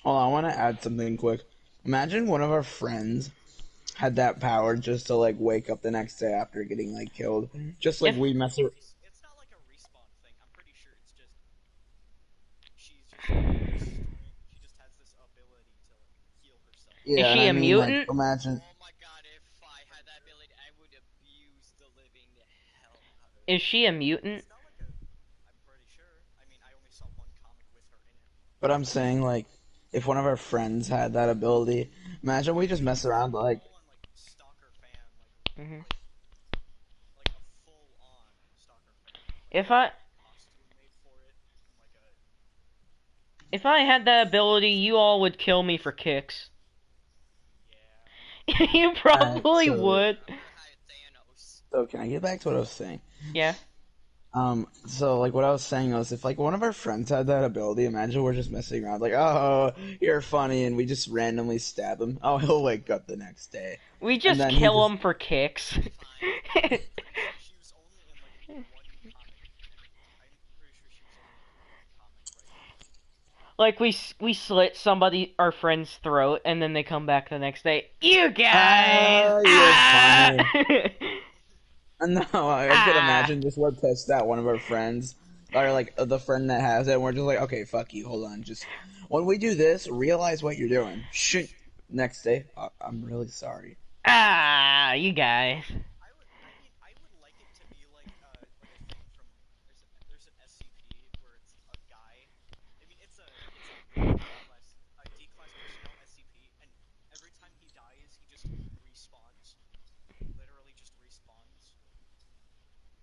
Hold on, I want to add something quick. Imagine one of our friends had that power just to like wake up the next day after getting like killed. Just like If we mess around. It's not like a respawn thing. I'm pretty sure it's just she's just she just has this ability to like heal herself. Is Yeah, and she I a mean like mutant? imagine. Oh my god, if I had that ability, I would abuse the living hell out of Is it. she a mutant? It's not like a. I'm pretty sure. I mean, I only saw one comic with her in it. But I'm saying like if one of our friends had that ability, imagine we just mess around like. Full on like stalker fan, like Hmm. like a full on stalker fan. If I Costume made for it, and like a if I had that ability, you all would kill me for kicks. yeah. You probably so- would. I had Thanos. So can I get back to what I was saying? Yeah. So like what I was saying was if like one of our friends had that ability, imagine we're just messing around like, oh, you're funny, and we just randomly stab him. Oh, he'll wake up the next day. We just then he kill just- him for kicks. She was only in like one comic, and I'm pretty sure she was only in one comic right Like we slit somebody, our friend's throat, and then they come back the next day. You guys. Oh, you're ah! No, I could Ah. imagine just we're pissed at one of our friends, or like the friend that has it, and we're just like, okay, fuck you, hold on, just when we do this, realize what you're doing. Shoot. Next day, I'm really sorry. Ah, you guys. I would like it to be like a thing from there's an SCP where it's a guy. I mean it's a D-class personnel SCP, and every time he dies, he just respawns. Literally just respawns.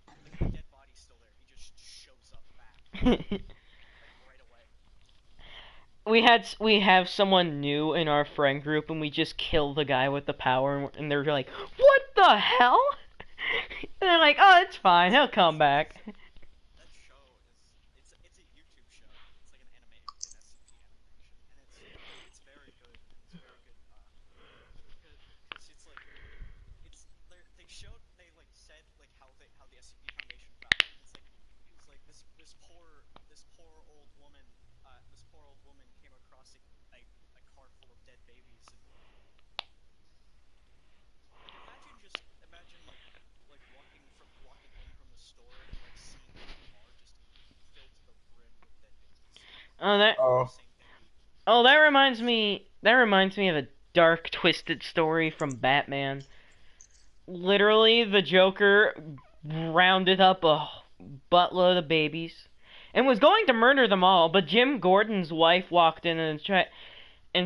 Like the dead body's still there. He just shows up back like right away. We have someone new in our friend group, and we just kill the guy with the power, and they're like, "What the hell?" And they're like, "Oh, it's fine. He'll come back." That show is it's a YouTube show. It's like an SCP animation, and it's very good. It's very good because it's like they like said like how the SCP Foundation found it. It's like this poor old woman came across a car full of dead babies. And imagine like walking home from the store and like seeing the car just filled to the brim with dead babies. Oh, that Oh, Same baby. oh that reminds me. That reminds me of a dark, twisted story from Batman. Literally, the Joker rounded up a buttload of babies and was going to murder them all, but Jim Gordon's wife walked in and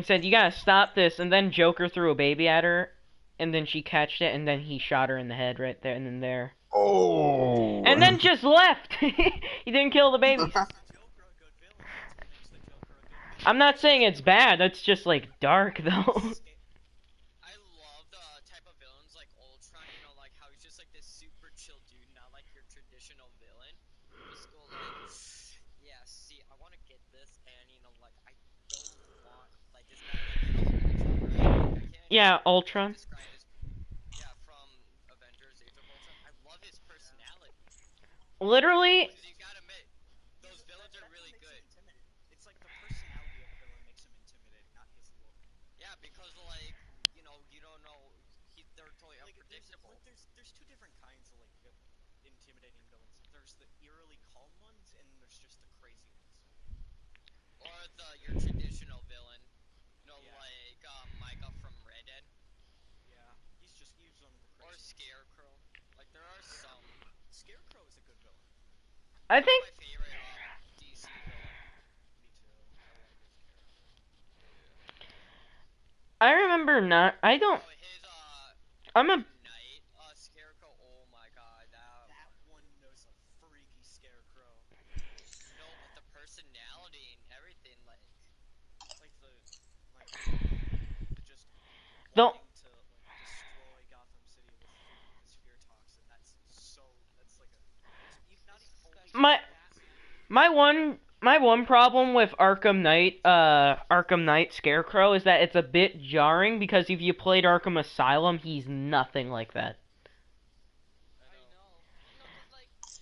said, "You gotta stop this." And then Joker threw a baby at her, and then she catched it, and then he shot her in the head right there and then there. oh, And then just left. He didn't kill the babies. Joker a good villain. That's what makes the Joker a good villain. I'm not saying it's bad. That's just like dark though. I love the type of villains like Ultron, you know, like how he's just like this super chill dude, not like your traditional villain. Just go like, yeah, see, I want to get this, and you know, like I don't want like this guy, like, you know, Ultron, right? I can't Yeah, Ultron. describe his, yeah, from Avengers: Age of Ultron. I love his personality. Literally, 'Cause you gotta admit, those villains are That's really what makes good. him intimidating. It's like the personality of the villain makes him intimidating, not his look. Yeah, because like, you know, you don't know, they're totally Like unpredictable. there's two different kinds of like intimidating villains. There's the eerily calm ones, and there's just the crazy ones. Or your traditional villain. You know, Yeah. like Micah from Red Dead. Yeah, he's one of the Or crazy. Scarecrow. Like there are some. Scarecrow is a good villain. I think My favorite DC villain. Me too. I like his character. I remember not. I don't. Oh, his I'm a. Knight Scarecrow. Oh my god, That one was a freaky Scarecrow. you know, with the personality and everything, like The just The- wanting to like destroy Gotham City with his fear toxin. That's like a not even My- My one problem with Arkham Knight Scarecrow is that it's a bit jarring because if you played Arkham Asylum, he's nothing like that. I know. You know, 'cause,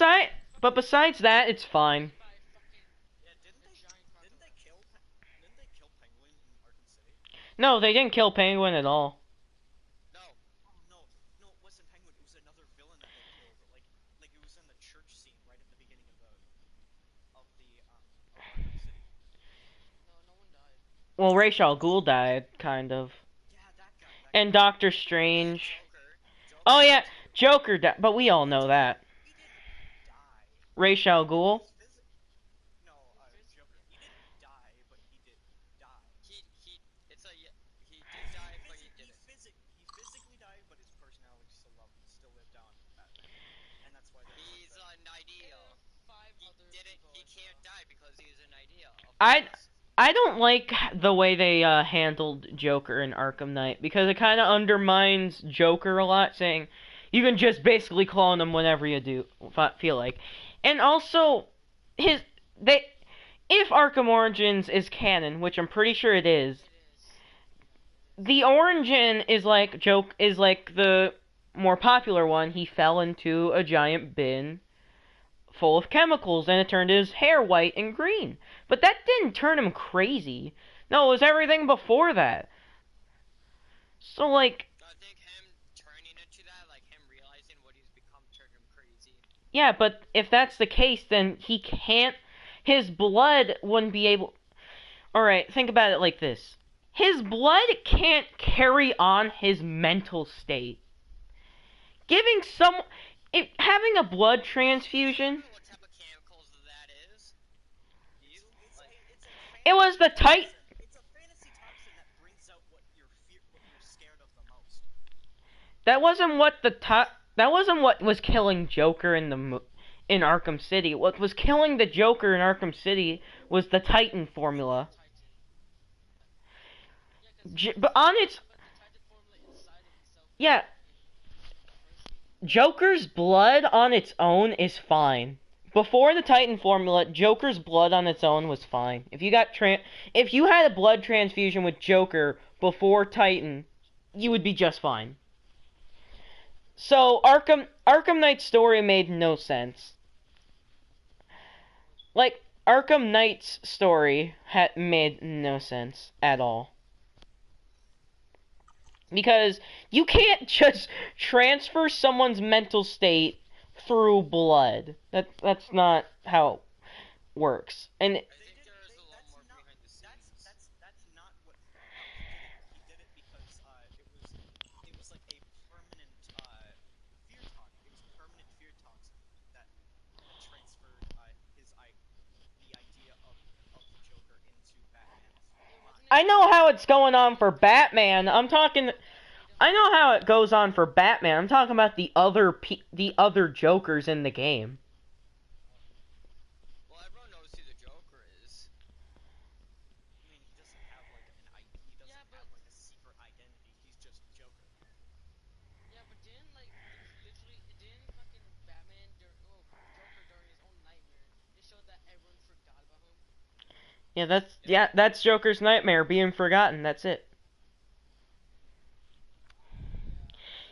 like, But besides that, it's fine. by fucking No, they didn't kill Penguin at all. No. Oh no, it wasn't Penguin. It was another villain that they killed. Like it was in the church scene right at the beginning of Arkham City. No, no one died. Well, Ra's al Ghul died, kind of. Yeah, that guy. And Doctor Strange. Joker. Oh yeah, Joker died, but we all know that. He didn't die. Ra's al Ghul. No, Joker. He didn't die, but he did die. He did die, but he didn't. He physically died, but his personality still lived on. And that's why He's an idea. Five He other didn't. people He as can't well. die because he's an idea. Of I course. I don't like the way they handled Joker in Arkham Knight because it kind of undermines Joker a lot, saying you can just basically clone him whenever you feel like, and also if Arkham Origins is canon, which I'm pretty sure it is, the origin is like the more popular one. He fell into a giant bin full of chemicals and it turned his hair white and green. But that didn't turn him crazy. No, it was everything before that. So like, I think him turning into that, like him realizing what he's become, turned him crazy. yeah, but if that's the case, then his blood wouldn't be able. Alright, think about it like this. His blood can't carry on his mental state. Having a blood transfusion. What type of chemicals that is? It was the tight. It's a fantasy toxin that brings out what you're scared of the most. That wasn't what was killing Joker in Arkham City. What was killing the Joker in Arkham City was the Titan formula. But on its yeah, Joker's blood on its own is fine. Before the Titan formula, Joker's blood on its own was fine. If you had a blood transfusion with Joker before Titan, you would be just fine. So Arkham Knight's story made no sense. Like Arkham Knight's story made no sense at all. Because you can't just transfer someone's mental state through blood. That's not how it works. And I think there is a lot more behind the scenes. That's not what how he did it. He did it because it was like a permanent fear toxin. It was permanent fear toxin that transferred the idea of the Joker into Batman's mind. I know how it's going on for Batman. I know how it goes on for Batman. I'm talking about the other Jokers in the game. Well, everyone knows who the Joker is. I mean, he doesn't have like a secret identity. He's just Joker. Yeah, but didn't fucking Batman Joker during his own nightmare? It showed that everyone forgot about him. That's Joker's nightmare, being forgotten. That's it.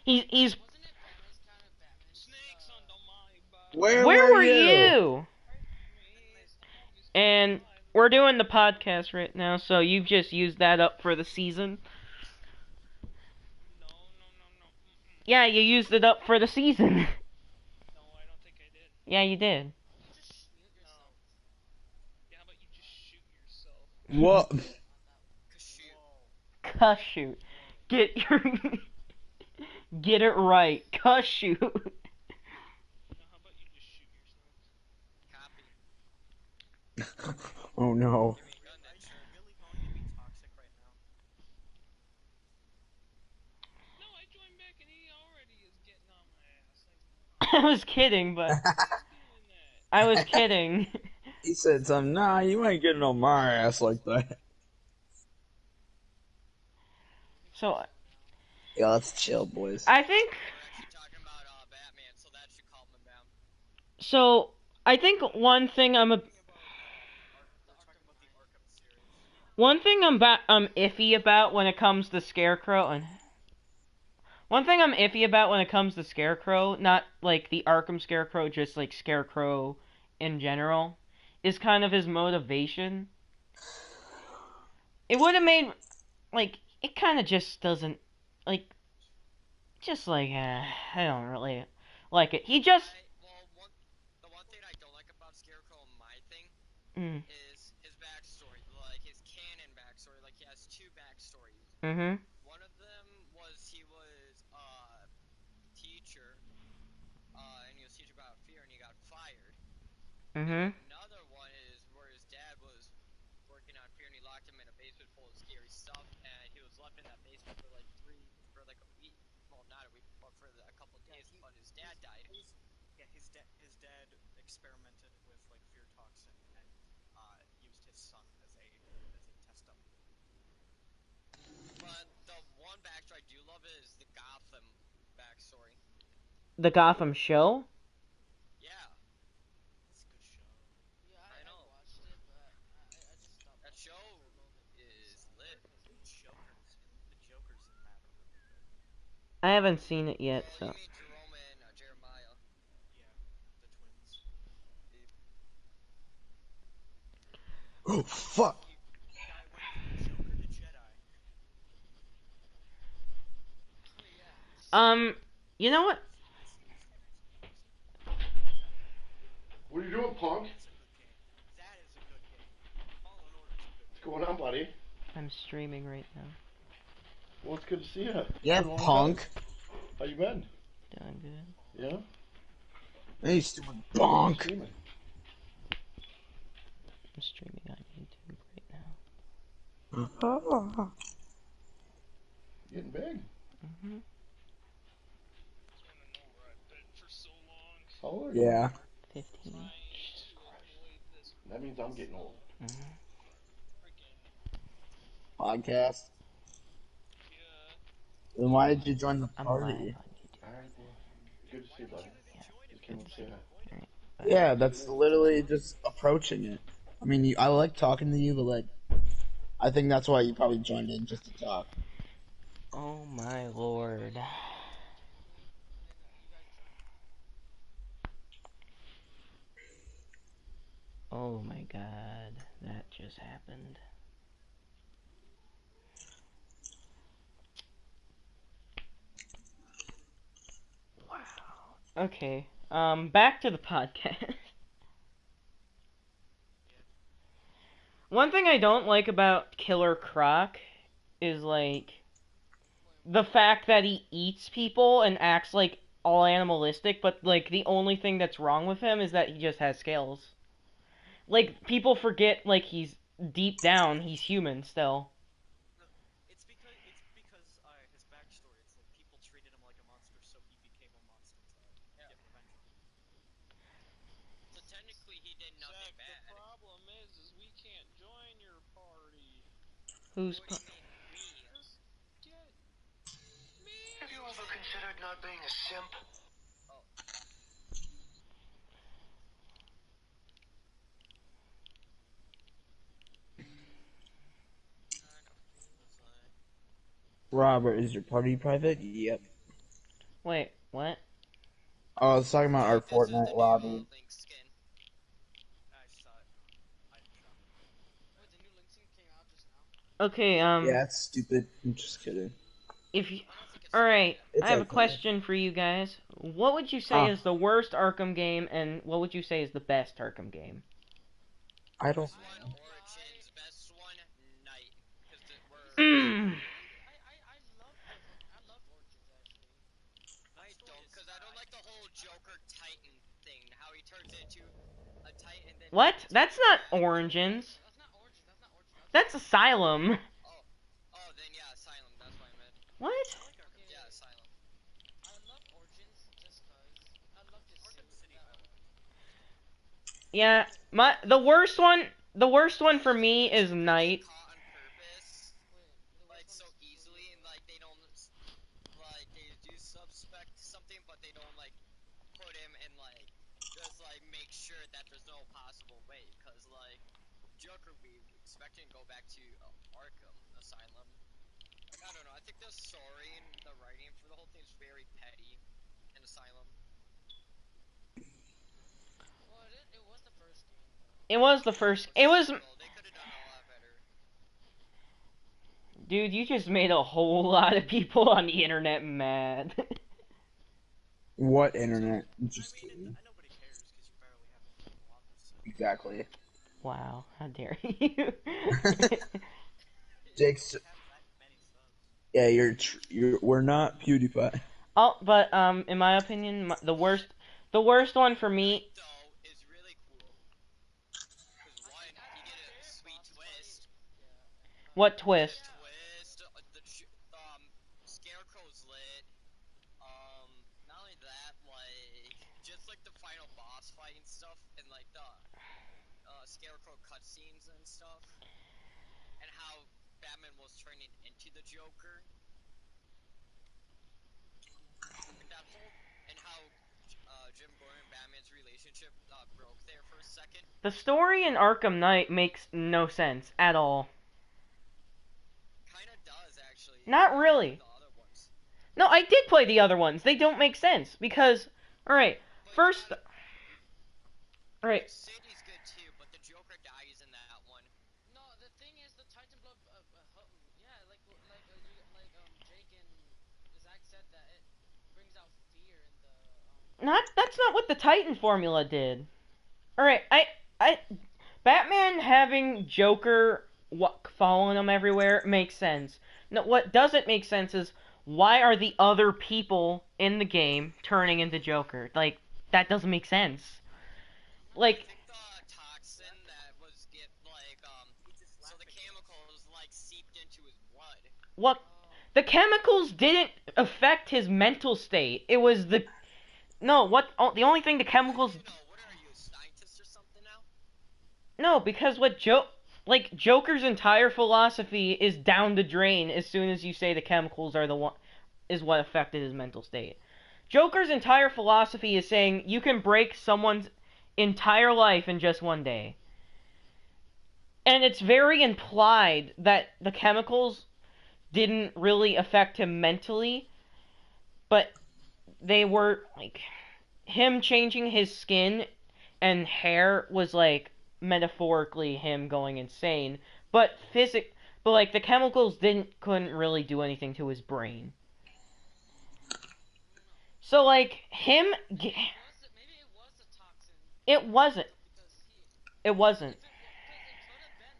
He's Wasn't it Batman's kind of Batman? Snakes on the mind, but where were you? And we're doing the podcast right now, so you've just used that up for the season. No. Yeah, you used it up for the season. No, I don't think I did. Yeah, you did. You just shoot yourself. Yeah, how about you just shoot yourself? What? Shoot. Cuss shoot. Get it right. Cuss shoot. No, how about you just shoot yourself? Copy. Oh no. Are you really going to be toxic right now? No, I joined back and he already is getting on my ass. Like, I was kidding, but he's doing that. I was kidding. He said something, nah, you ain't getting on my ass like that. So, Yeah, let's chill, boys. I think... We're actually talking about Batman, so that should calm him down. So, I think one thing I'm iffy about when it comes to Scarecrow, and one thing I'm iffy about when it comes to Scarecrow, not like the Arkham Scarecrow, just like Scarecrow in general, is kind of his motivation. It would have made, like, it kind of just doesn't like just like I don't really like it. He just The one thing I don't like about Scarecrow, my thing, mm, is his backstory, like his canon backstory. Like he has two backstories. mhm One of them was he was a teacher, and he was teaching about fear, and he got fired. And mhm. another one is where his dad was working on fear, and he locked him in a basement full of scary stuff, and he was left in that basement for like a week. Well, not a week, but for a couple days. But his dad died. His dad experimented with like fear toxin and used his son as a test dummy. But the one backstory I do love is the Gotham backstory. The Gotham show. Yeah, It's a good show. Yeah, I know. watched it, but I just stopped. that show is lit. The Joker's in that are really good. I haven't seen it yet, Oh, so you mean Jerome and Jeremiah? Yeah, the twins. Oh fuck! Guy went from Joker to Jedi. you know what? What are you doing, punk? That's a good game. That is a good game. Fallen Order is a good What's going on, buddy? I'm streaming right now. Well, it's good to see you. Yeah, Been a long punk. time. How you been? Doing good. Yeah? Hey, stupid What are you bonk. streaming? I'm streaming on YouTube right now. Getting big. Mhm. For so long. How old are you? Yeah. 15. That means I'm getting old. Mhm. Podcast. Yeah. Then why did you join the I'm live on party? YouTube. Alright, well, good to see you, buddy. Just came up to say hi. Yeah, that's literally just approaching it. I mean, I like talking to you, but like, I think that's why you probably joined in just to talk. Oh my lord. Oh my god, that just happened. Wow. Okay. Back to the podcast. One thing I don't like about Killer Croc is like the fact that he eats people and acts like all animalistic, but like the only thing that's wrong with him is that he just has scales. Like people forget like he's deep down he's human still. It's because his backstory. It's like people treated him like a monster, so he became a monster to get revenge on them. So technically, he did nothing Zach, bad. the problem is we can't join your party. Who's What do you mean, me? Get me. Have you ever considered not being a simp? Robert, is your party private? Yep. Wait, what? Oh, I was talking about our This is the Fortnite new lobby. Link skin. I saw it on Item Shop. Wait, the new Link Sync came out just now. Okay, Yeah, it's stupid. I'm just kidding. if you I don't think it's Alright, It's I have a okay. question for you guys. What would you say is the worst Arkham game, and what would you say is the best Arkham game? I don't. Best one, Origins. Best one, Night. Because we're... Mm. I love Origins actually. I don't, because I don't like the whole Joker Titan thing. How he turns into a Titan and then... What? That's not Origins. That's not Origins. That's Asylum. Oh, then yeah, Asylum. That's what I meant. What? Yeah, Asylum. I love Origins just cause I love this City. Yeah, the worst one for me is Night. Caught on purpose, like so easily, and like they don't, like they do suspect something, but they don't like put him and like just like make sure that there's no possible way, cause like Joker, we expect him to go back to Arkham Asylum. Like, I don't know. I think the story and the writing for the whole thing is very petty in Asylum. Well, it was the first game. It was the first. It was. Well, they could have done a lot better. Dude, you just made a whole lot of people on the internet mad. What internet? Just I mean, kidding. nobody cares because you barely have any people on this. So. Exactly. Wow, how dare you? Jake's. Have that many subs. Yeah, we're not PewDiePie. Oh, but in my opinion, the worst one for me. Though is really cool. Cause one, he did a sweet twist. What twist? Twist. Scarecrow's lit. Not only that, like just like the final boss fight and stuff, and like the Scarecrow cutscenes and stuff, and how Batman was turning into the Joker. And how Jim Gordon and Batman's relationship broke there for a second. The story in Arkham Knight makes no sense at all. Kinda does actually. Not really. The other ones. No, I did play the other ones. They don't make sense because, all right, first, all right. City's good too, but the Joker dies in that one. No, the thing is, the Titan Blood, yeah, Jake and Zach said that it brings out fear in the. That's not what the Titan formula did. All right, Batman having Joker following him everywhere makes sense. No, what doesn't make sense is why are the other people in the game turning into Joker? Like, that doesn't make sense. Like, I think the toxin that was so the chemicals like seeped into his blood. what? The chemicals didn't affect his mental state. It was the the only thing the chemicals. What are you, a scientist or something now? No, because Joker's entire philosophy is down the drain as soon as you say the chemicals are is what affected his mental state. Joker's entire philosophy is saying you can break someone's entire life in just one day. And it's very implied that the chemicals didn't really affect him mentally, but they were, like, him changing his skin and hair was, like, metaphorically him going insane, but the chemicals couldn't really do anything to his brain. So, like, him, Maybe it was a toxin. it wasn't. It wasn't. Because it could have been,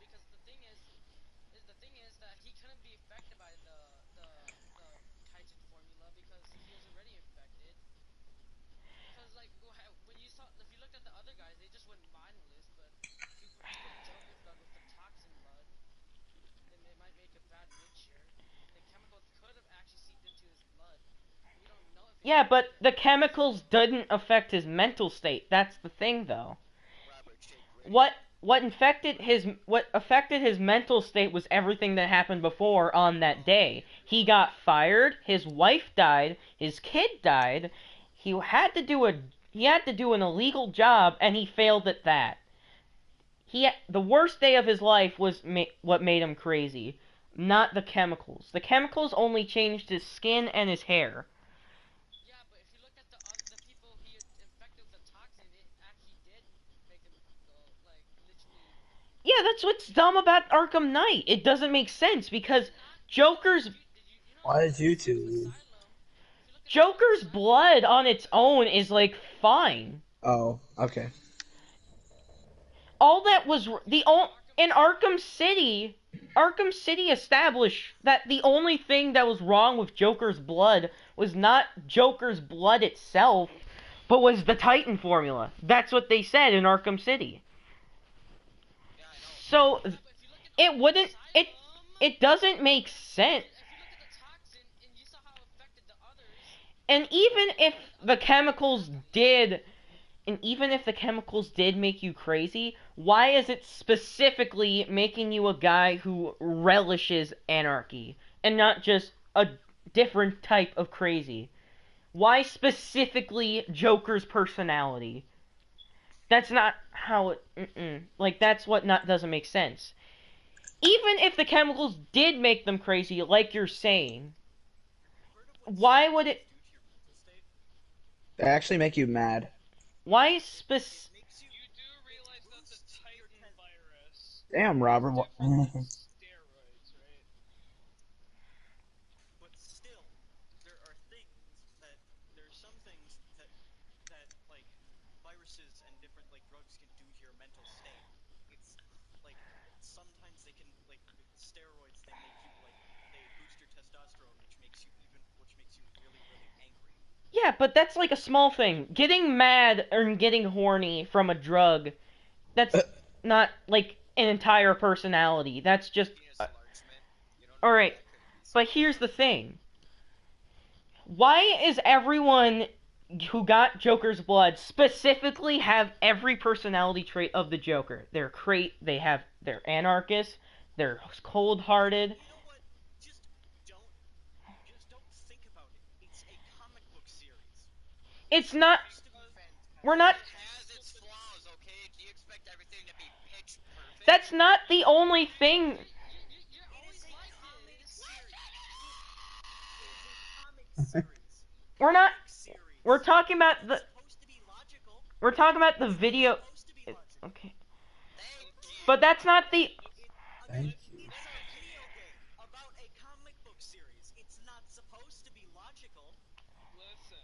because the thing is that he couldn't be affected by the Titan formula because he was already infected. Because like when you if you looked at the other guys, they just went mindless. But if you put Joker's blood with the toxin blood, then it might make a bad mixture. And the chemicals could have actually seeped into his blood. We don't know if. Yeah, but the chemicals didn't affect his mental state. That's the thing, though. What affected his mental state was everything that happened before on that day. He got fired, his wife died, his kid died. He had to do an illegal job, and he failed at that. The worst day of his life was what made him crazy, not the chemicals. The chemicals only changed his skin and his hair. Yeah, but if you look at the people he infected with the toxin, it actually did make them go, like, literally. Yeah, that's what's dumb about Arkham Knight. It doesn't make sense because Joker's Joker's blood on its own is, like, fine. Oh, okay. All that was in Arkham City established that the only thing that was wrong with Joker's blood was not Joker's blood itself, but was the Titan formula. That's what they said in Arkham City. So it doesn't make sense. And even if the chemicals did make you crazy, why is it specifically making you a guy who relishes anarchy and not just a different type of crazy? Why specifically Joker's personality? That's not how it... that's what doesn't make sense. Even if the chemicals did make them crazy, like you're saying, why would it... They actually make you mad. Why You do realize that the Titan virus Damn, Robert. steroids, right? juices and different like drugs can do to your mental state. It's like sometimes they can like with steroids they make you like they boost your testosterone, which makes you really really angry. Yeah, but that's like a small thing. Getting mad or getting horny from a drug, that's not like an entire personality. That's just Penis enlargement. You don't know all what right. that could be. But here's the thing. Why is everyone who got Joker's blood specifically have every personality trait of the Joker? They're anarchists, they're cold-hearted. You know what? Just don't think about it. It's a comic book series. It's not It's supposed to be fantastic. we're not It has its flaws, okay? Do you expect everything to be pitch perfect? that's not the only thing. You're always like this. We're not Series. we're talking about the It's supposed to be logical. we're talking about the video It's supposed to be logical. okay. Thank you. But that's not the Thank you. It's a video game about a comic book series. It's not supposed to be logical. Listen,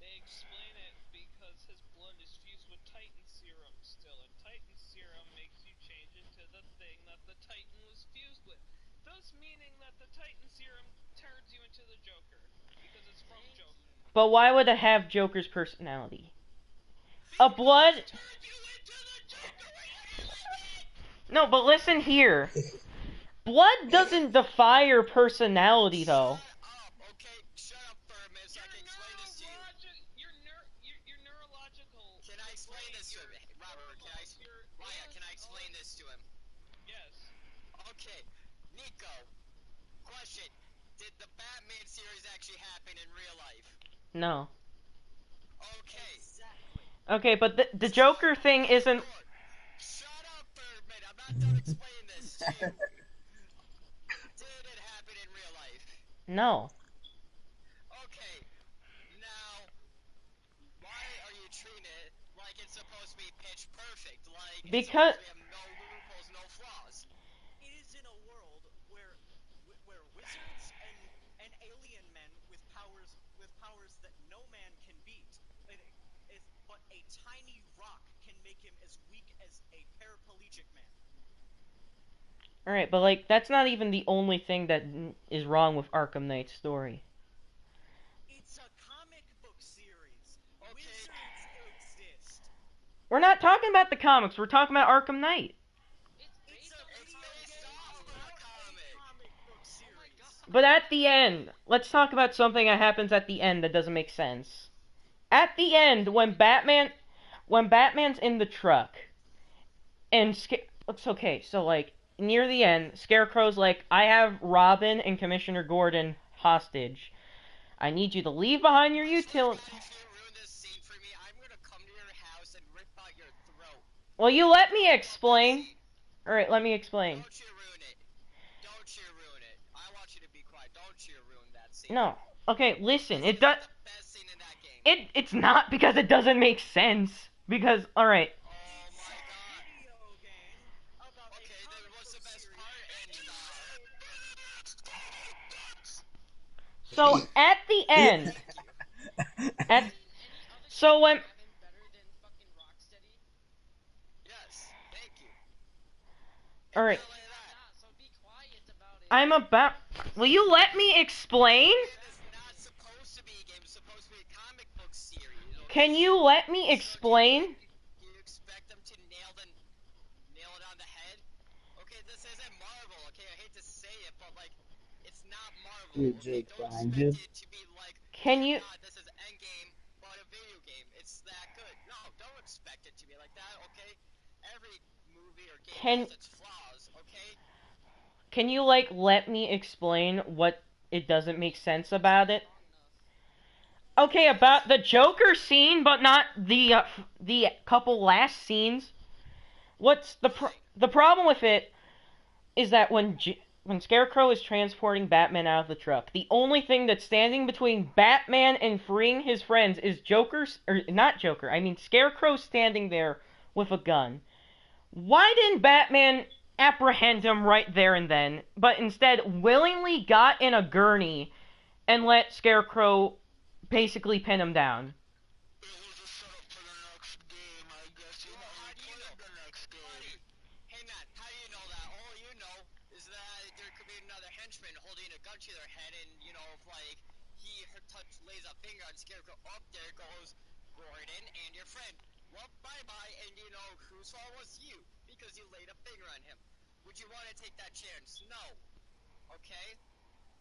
they explain it because his blood is fused with Titan serum still, and Titan serum makes you change into the thing that the Titan was fused with. Thus meaning that the Titan serum turns you into the Joker, because it's from Joker. but why would it have Joker's personality? A blood Turn you into the Joker when you live it! No, but listen here. Blood doesn't defy your personality though. Shut up, okay? Shut up for a minute so I can explain this to you. You're neurological. Can I explain this to him? Hey, Robert, Ryan, can I explain this to him? Yes. Okay, Nico, question. Did the Batman series actually happen in real life? No. Okay. Exactly. Okay, but the Joker thing isn't Look, shut up for a minute. I'm not done explaining this to you. Did it happen in real life? no. Okay. Now, why are you treating it like it's supposed to be pitch perfect? Like it's Because- supposed to have no loopholes, no flaws. It is in a world where wizards and alien men with powers that no man can beat. But a tiny rock can make him as weak as a paraplegic man. Alright, but like that's not even the only thing that is wrong with Arkham Knight's story. It's a comic book series. Okay. Wizards exist. We're not talking about the comics, we're talking about Arkham Knight. It's It's based off of a comic. comic book series. But at the end, let's talk about something that happens at the end that doesn't make sense. At the end, when Batman's in the truck, and it's okay, so like, near the end, Scarecrow's like, I have Robin and Commissioner Gordon hostage. I need you to leave behind your utility. If you ruin this scene for me, I'm gonna come to your house and rip out your throat. Well, you let me explain. Alright, let me explain. Don't you ruin it. Don't you ruin it. I want you to be quiet. Don't you ruin that scene. No. Okay, listen, it This does. is the best scene in that game. It's not because it doesn't make sense. Because, alright. Oh my god. Video game about a Okay, then comic what's the book best series. part? And So, at the end. So when. Better than fucking Rocksteady? yes, thank you. Alright. Not only that, Yeah, so be quiet about it. I'm about. Will you let me explain? it is not supposed to be a game. It's supposed to be a comic book series. Okay? Can you let me So explain? you expect them to nail it on the head? Okay, this isn't Marvel. Okay, I hate to say it, but like, it's not Marvel. Dude, Okay, Jake don't behind expect you. it to be like, Can oh my you- God, this is Endgame, but a video game. It's that good. No, don't expect it to be like that. Okay, every movie or game has its flaws. Okay. Can you like let me explain what it doesn't make sense about it? Okay, about the Joker scene, but not the couple last scenes. What's the problem with it is that when Scarecrow is transporting Batman out of the truck, the only thing that's standing between Batman and freeing his friends is Scarecrow standing there with a gun. Why didn't Batman apprehend him right there and then, but instead willingly got in a gurney and let Scarecrow basically pin him down? It was a setup for the next game. How do you know? Buddy, hey man, how do you know that? All you know is that there could be another henchman holding a gun to their head, and you know, if like lays a finger on Scarecrow, up there goes Gordon and your friend. Well, bye bye, and you know whose fault was you because you laid a finger on him. Would you want to take that chance? No. Okay.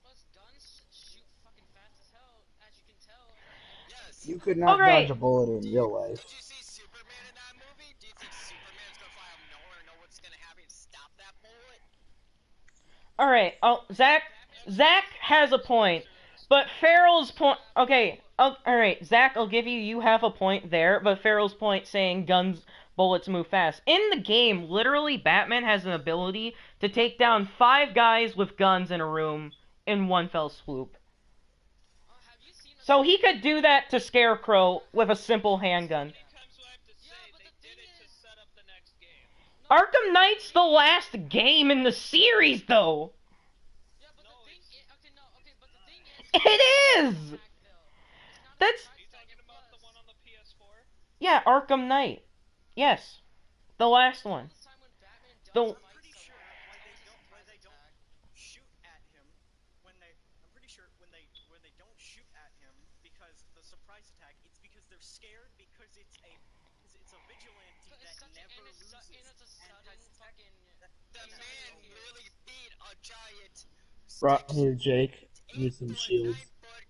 Plus, guns shoot fucking fast as hell, as you can tell. Yes. You could not Okay. dodge a bullet in real life. Did you see Superman in that movie? Do you think Superman's gonna fly out of nowhere and know what's gonna happen and stop that bullet? Alright, Zach has a point, but Farrell's point, okay, alright, Zach, I'll give you have a point there, but Farrell's point saying bullets move fast. In the game, literally, Batman has an ability to take down 5 guys with guns in a room in one fell swoop. So he could do that to Scarecrow with a simple handgun. Arkham Knight's the last game in the series, though. Yeah, but the thing is, but the thing is, It is. That's Are you talking about the one on the PS4? yeah, Arkham Knight. Yes, the last one. The I'm pretty sure why they don't shoot at him when they. I'm pretty sure when they don't shoot at him because the surprise attack. It's because they're scared because it's a vigilante that never loses and has tech. The man really beat a giant. Brought here, Jake. Use some 8 foot, shields. 9 foot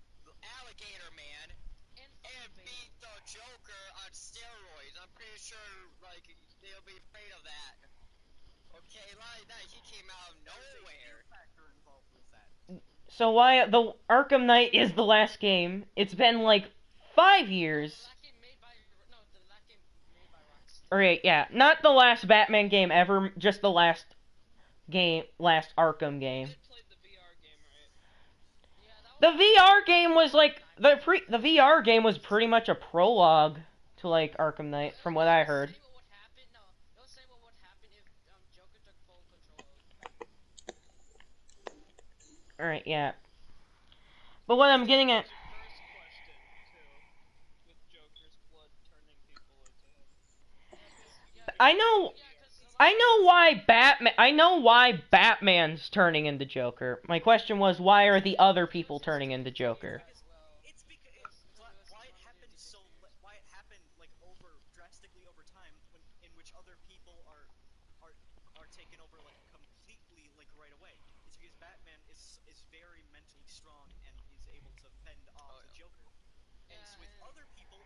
alligator man and beat the Joker on steroids. I'm pretty sure, like, they'll be afraid of that. Okay, like that, he came out of nowhere. Factor involved with that. so why the Arkham Knight is the last game? It's been like 5 years. Alright, yeah, not the last Batman game ever, just the last Arkham game. You played the VR game, right? The VR game was like the VR game was pretty much a prologue to like Arkham Knight, from what I heard. Alright, yeah. But what I'm getting at, First question, too, with Joker's blood turning people into him. I know why Batman's turning into Joker. My question was, why are the other people turning into Joker? It's because why it happened like drastically over time in which other people are taken over like completely like right away. It's because Batman is very mentally strong and is able to fend off the Joker. And with other people,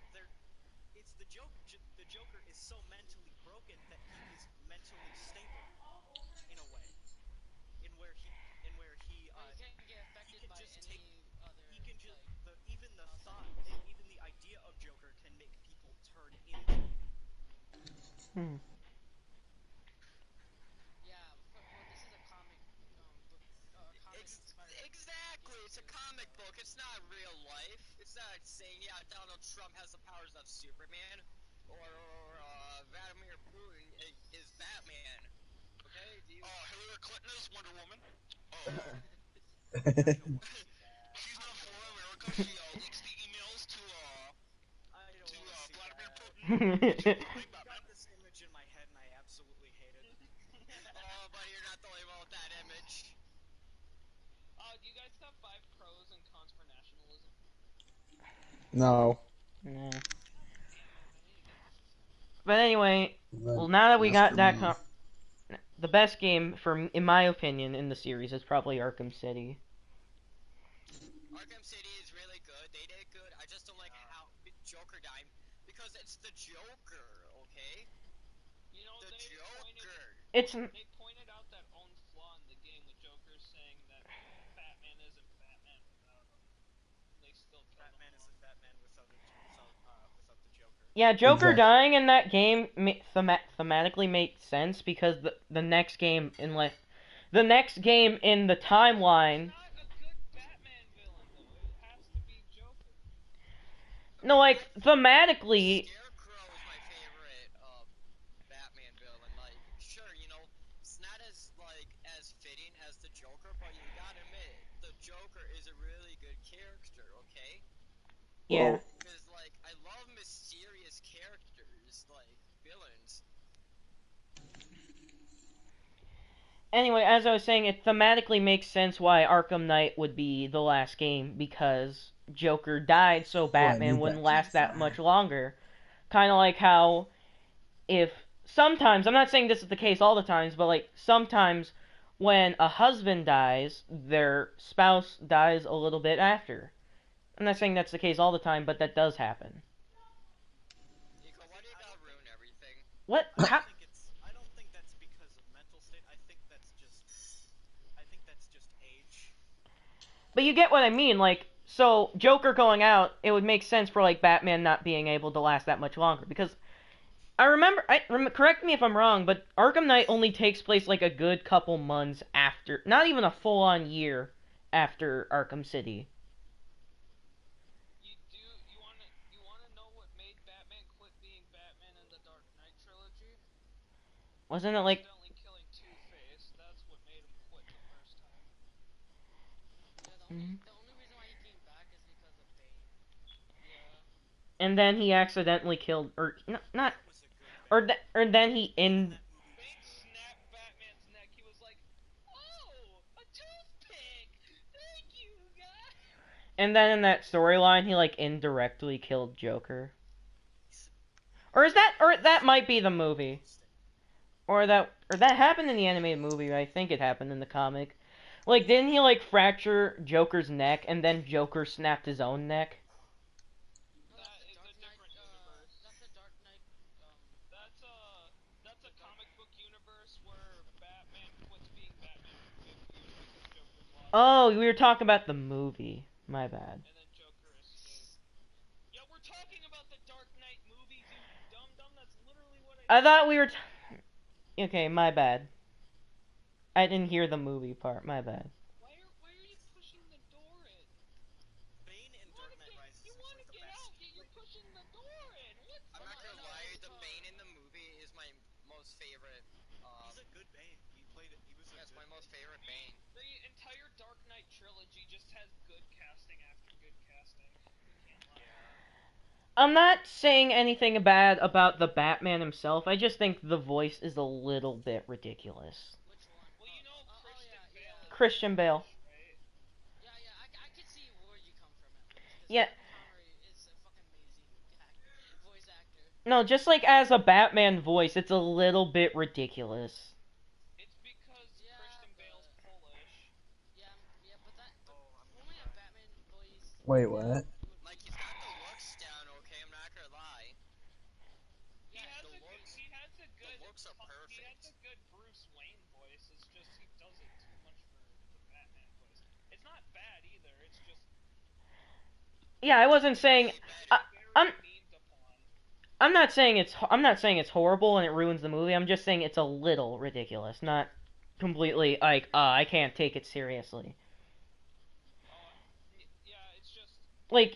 it's the Joker. The Joker is so mentally broken that he is mentally stable in a way, in where he even the thought, even the idea of Joker can make people turn into. Exactly, it's a comic book. It's not real life. It's not saying, yeah, Donald Trump has the powers of Superman, or Vladimir Putin is Batman. Okay? Hillary Clinton is Wonder Woman. She's not for America. She leaks the emails to Vladimir Putin. I got this image in my head and I absolutely hate it. Oh, but you're not the only one with that image. Do you guys have 5 pros and cons for nationalism? No. No. But anyway, well, now that we got that, the best game in my opinion, in the series is probably Arkham City. Arkham City is really good. They did good. I just don't like how Joker died because it's the Joker, okay? You know, The Joker. It's They pointed out that own flaw in the game with Joker saying that Batman isn't Batman without him. They still killed Batman him. isn't Batman without the Joker. yeah, Joker Exactly. dying in that game thematically made sense because the next game in the timeline. Not a good Batman villain, though. It has to be Joker. No, like thematically. Scarecrow is my favorite Batman villain. Like, sure, you know, it's not as fitting as the Joker, but you gotta admit, the Joker is a really good character, okay? Yeah. Because like I love mysterious characters, like villains. Anyway, as I was saying, it thematically makes sense why Arkham Knight would be the last game, because Joker died so I Batman need wouldn't that last that key. much longer. Kind of like how, if sometimes, I'm not saying this is the case all the times, but like sometimes when a husband dies, their spouse dies a little bit after. I'm not saying that's the case all the time, but that does happen. Nico, why do you gotta ruin everything? What? How? I don't think that's because of mental state. I think that's just age. But you get what I mean, like, so Joker going out, it would make sense for like Batman not being able to last that much longer, because correct me if I'm wrong, but Arkham Knight only takes place like a good couple months after, not even a full-on year after Arkham City. You wanna know what made Batman quit being Batman in the Dark Knight trilogy? Wasn't it like, Accidentally killing Two-Face. That's what made him quit the first time. Yeah, the only reason why he came back is because of Bane. Yeah. and then he accidentally killed, or not, That was a good Bane. or then he in, That movie was Bane good. snapped Batman's neck. He was like, "Oh, a toothpick! Thank you, guys." and then in that storyline he like indirectly killed Joker. Or that might be the movie. Or that happened in the animated movie, but I think it happened in the comic. Like, didn't he, like, fracture Joker's neck, and then Joker snapped his own neck? No, That that's the is Dark a Knight. different universe. That's the Dark Knight. That's a comic book universe where Batman quits being Batman for 50 years because Joker's lost. Oh, we were talking about the movie. My bad. And then Joker escaped. Yeah, we're talking about the Dark Knight movies, you dumb. That's literally what I thought we were okay, my bad. I didn't hear the movie part, my bad. Why are you pushing the door in? Bane in Dark Knight Rises You is want like to the get best. out, yet you're pushing the door in. What's I'm not gonna lie, the Bane in the movie is my most favorite. He's a good Bane. He was a That's good my most favorite Bane. The entire Dark Knight trilogy just has good casting after good casting. You can't lie. I'm not saying anything bad about the Batman himself. I just think the voice is a little bit ridiculous. Which one? Well, you know Christian yeah, Bale is Christian Bale. right? Yeah, I can see where you come from at least. 'Cause Yeah. Kevin Conroy is a fucking amazing voice actor. No, just like as a Batman voice, it's a little bit ridiculous. It's because Yeah, Christian Bale's Polish. Yeah, but I'm for gonna me a cry. Batman voice. Wait, what? Like, he's got the looks down, okay? I'm not gonna lie. He Yeah, has the a good, looks- he has a good, the looks are he has a perfect. good Bruce Wayne voice. It's just he does it too much for the Batman voice. It's not bad either. It's just Yeah, I wasn't saying. I'm very memed upon. I'm not saying it's horrible and it ruins the movie. I'm just saying it's a little ridiculous, not completely like I can't take it seriously. Yeah,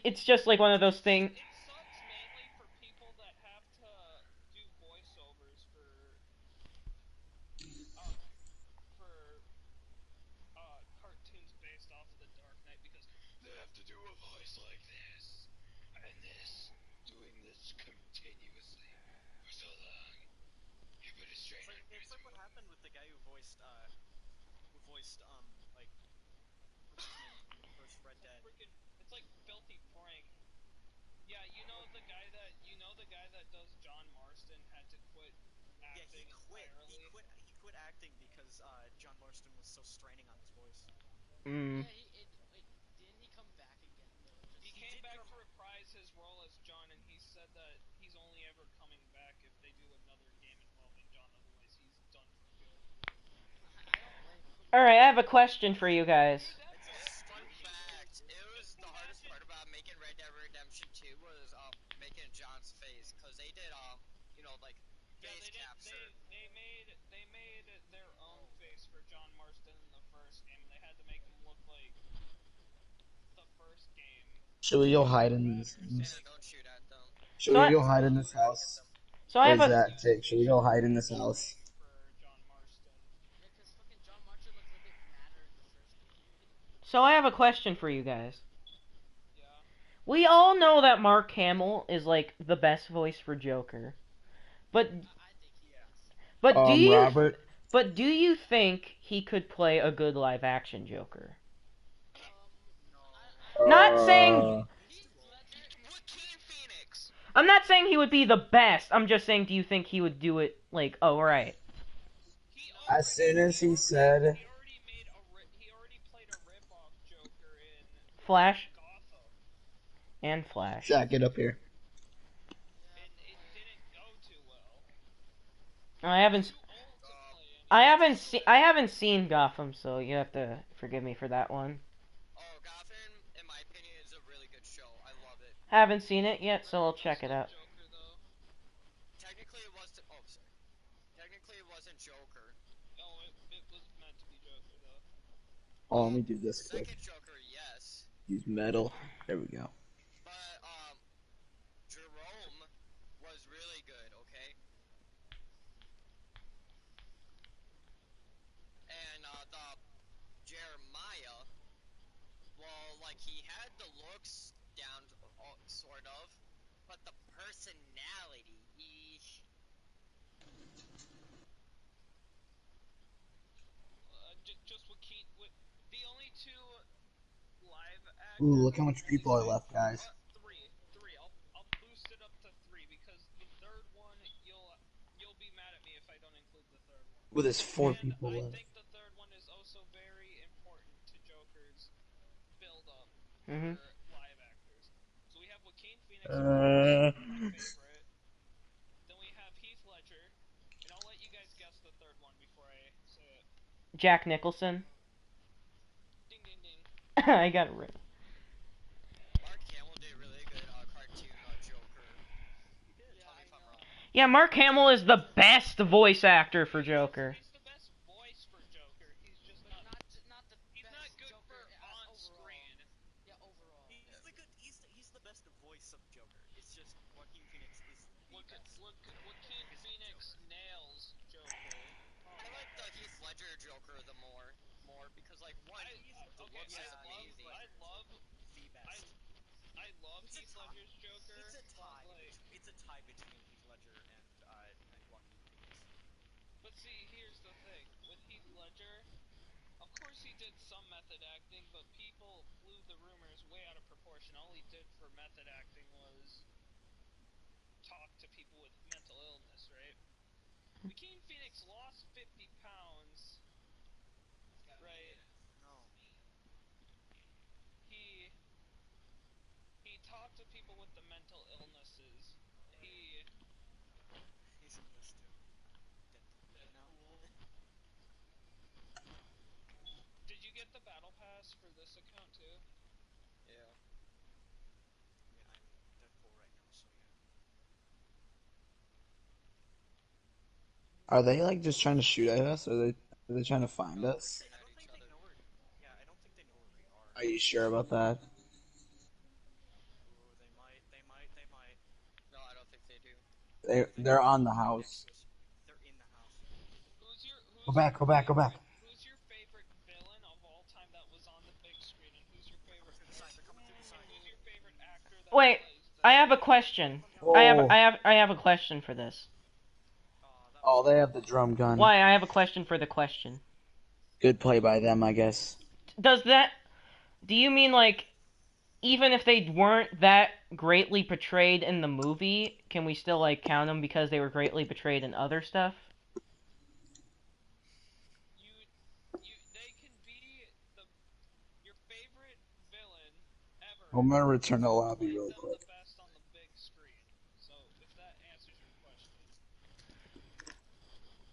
It's just like one of those things. It sucks mainly for people that have to do voiceovers for cartoons based off of the Dark Knight because they have to do a voice like this and this, doing this continuously for so long. You put a strain on It's like what happened with the guy who voiced like what's his name in the first Red Dead. It's like Filthy Frank. Yeah, you know the guy that does John Marston had to quit Yeah, acting entirely. he quit acting because John Marston was so straining on his voice. Mm. Yeah, didn't he come back again though? He came back to reprise his role as John, and he said that he's only ever coming back if they do another game involving John the Voice. He's done for good. I don't blame him. All right, I have a question for you guys. Fun fact, it was the hardest part about making Red Dead Redemption 2 was making John's face, cause they did like face capture. They made their own face for John Marston in the first game, and they had to make him look like the first game. Should we go hide in this? Santa, don't shoot at them. Should we go hide in this house? So I have Where's a that, Jake? Should we go hide in this house? For John Marston. Yeah, because fucking John Marston looked a bit madder in the first game. so I have a question for you guys. Yeah. We all know that Mark Hamill is like the best voice for Joker. But I think he is. but do you Robert. but do you think he could play a good live action Joker? No. Not saying Heath Ledger. Joaquin Phoenix. I'm not saying he would be the best. I'm just saying, do you think he would do it like, oh right. He As soon as he said, he already played a rip-off Joker in Flash Gotham, and Flash. Jack, get up here. and it didn't go too well. I haven't Too old to play I haven't seen Gotham, so you have to forgive me for that one. Oh, Gotham, in my opinion, is a really good show. I love it. Haven't seen it yet, so I'll check it out. Joker, though. Technically, it was. Oh, sorry. Technically, it wasn't Joker. No, it was meant to be Joker, though. Oh, let me do this quick. Second Joker, yes. Use metal. There we go. But, Jerome was really good, okay? And, the Jeremiah, well, like, he had the looks down, sort of, but the personality, Just Joaquin. The only two live actors. Ooh, look how much people are left, guys. Three. I'll boost it up to three because the third one you'll be mad at me if I don't include the third one. Well, there's 4 And people I left. think the third one is also very important to Joker's build up Mhm. for live actors. So we have Joaquin Phoenix, my favorite. Then we have Heath Ledger, and I'll let you guys guess the third one before I say it. Jack Nicholson. Ding ding ding. I got it right. Mark Hamill did really good, cartoon, Joker. Yeah, I know. Yeah, Mark Hamill is the best voice actor for Joker. He's the best voice for Joker. He's just not. Not the He's best not good Joker for as on overall. screen. Yeah, overall. He's the best voice of Joker. It's just Joaquin Phoenix is the best. Joaquin Phoenix nails Joker. I like the Heath Ledger Joker more because like one, the looks is amazing. I love The best. I love It's a Heath tie. Ledger's Joker. It's a tie. Like, It's a tie between Heath Ledger and Joaquin Phoenix. but see, here's the thing with Heath Ledger. Of course, he did some method acting, but people blew the rumors way out of proportion. All he did for method acting was talk to people with mental illness, right? Joaquin Phoenix lost 50 pounds, right? No. He talked to people with the mental illnesses. He's in this too. Deadpool, you know? Did you get the battle pass for this account too? Yeah. I mean, I'm Deadpool right now, so yeah. Are they like just trying to shoot at us? Or are they trying to find us? I don't think they know where. Yeah, I don't think they know where we are. Are you sure about that? Ooh, they might. No, I don't think they do. They're on the house. They're in the house. Go back. Who's your favorite villain of all time that was on the big screen, and who's your favorite? Through the side. They're coming through the side. Who's your favorite actor that Wait, plays them? I have a question. I have a question for this. Oh, they have the drum gun. Why? I have a question for the question. Good play by them, I guess. Do you mean like, even if they weren't that greatly portrayed in the movie, can we still like count them because they were greatly portrayed in other stuff? They can be your favorite villain ever. I'm gonna return to lobby Plays real them quick. the best on the big screen. So if that answers your question.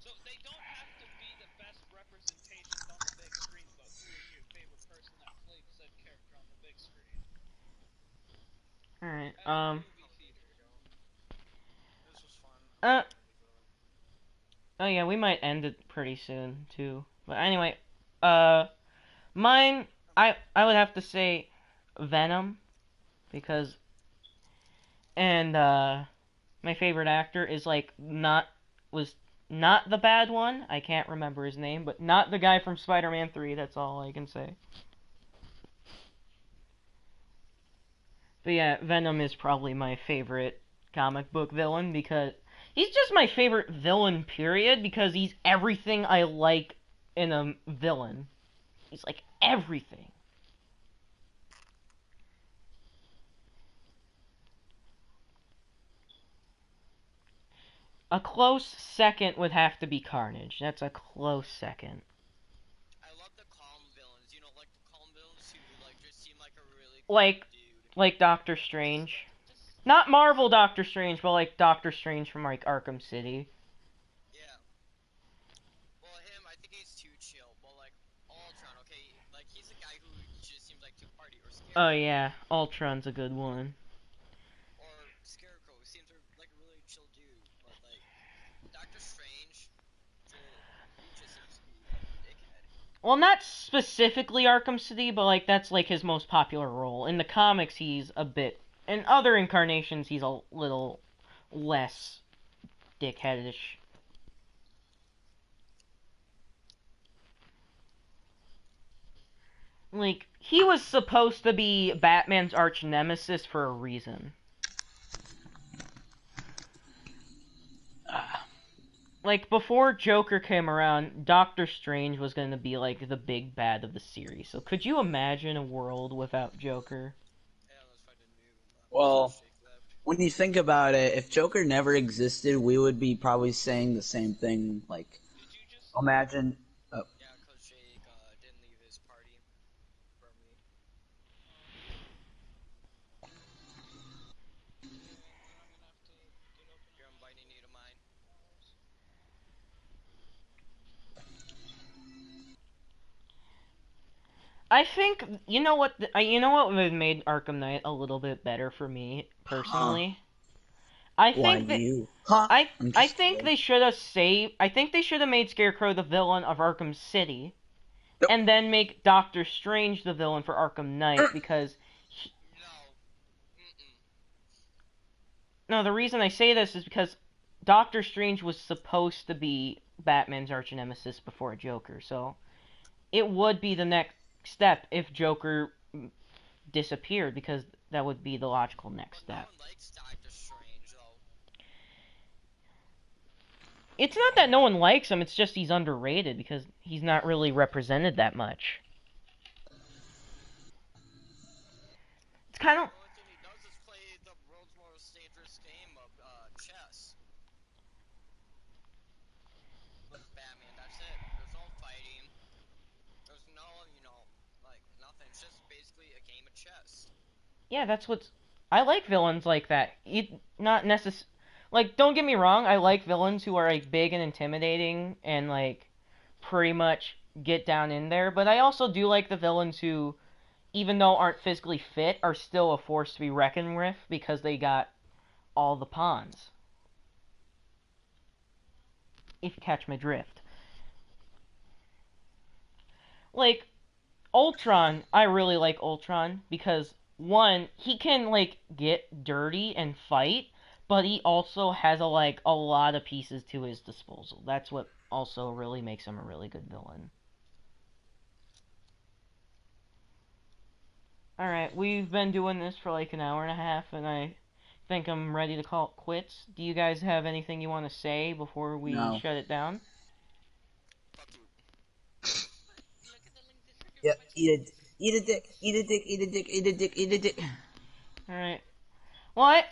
So they don't have to be the best representations on the big screen, but who is your favorite person that played said character on the big screen? Alright, At a movie theater. This was fun. oh yeah, we might end it pretty soon, too. But anyway, mine, I would have to say Venom, because, and, my favorite actor is, like, not the bad one, I can't remember his name, but not the guy from Spider-Man 3, that's all I can say. But yeah, Venom is probably my favorite comic book villain because he's just my favorite villain, period, because he's everything I like in a villain. He's like everything. A close second would have to be Carnage. That's a close second. I love the calm villains. You know, like the calm villains who like just seem like a really cool dude. Like Doctor Strange. Not Marvel Doctor Strange, but like Doctor Strange from like Arkham City. Yeah. Well, him, I think he's too chill. But like Ultron, okay, like he's a guy who just seems like too party or scared. Oh yeah, Ultron's a good one. Or Scarecrow seems like a really chill dude. But like Doctor Strange, he just seems to be like a dickhead. Well, not specifically Arkham City, but like that's like his most popular role. In the comics, he's a bit. In other incarnations, he's a little less dickheadish. Like, he was supposed to be Batman's arch nemesis for a reason. Like, before Joker came around, Doctor Strange was going to be, like, the big bad of the series. So could you imagine a world without Joker? Well, when you think about it, if Joker never existed, we would be probably saying the same thing. Like, imagine. Yeah, because Jake didn't leave his party for me. You're inviting you to mine. I think you know what would have made Arkham Knight a little bit better for me personally. I think I think they should have made Scarecrow the villain of Arkham City, and then make Doctor Strange the villain for Arkham Knight because. No, the reason I say this is because Doctor Strange was supposed to be Batman's arch nemesis before Joker, so it would be the next step if Joker disappeared, because that would be the logical next step. No one likes Doctor Strange, though. It's not that no one likes him, it's just he's underrated because he's not really represented that much. It's kind of... The only thing he does is play the world's most dangerous game of chess. With Batman, that's it. There's no fighting. There's no, like, nothing. It's just basically a game of chess. Yeah, that's what's... I like villains like that. Not necessarily... Like, don't get me wrong, I like villains who are, like, big and intimidating and, like, pretty much get down in there, but I also do like the villains who, even though aren't physically fit, are still a force to be reckoned with because they got all the pawns. If you catch my drift. Like, Ultron, I really like Ultron because, one, he can, like, get dirty and fight, but he also has, a lot of pieces to his disposal. That's what also really makes him a really good villain. Alright, we've been doing this for like an hour and a half, and I think I'm ready to call it quits. Do you guys have anything you want to say before we shut it down? Yep, eat a dick, eat a dick, eat a dick, eat a dick, eat a dick. Alright. What?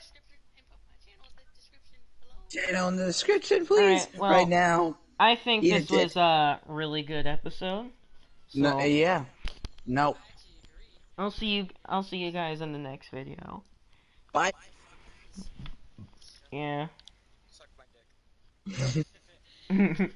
Channel in the description, please. Right, well, right now. I think this was a really good episode. So no, yeah. No. I'll see you guys in the next video. Bye. Yeah. Suck my dick.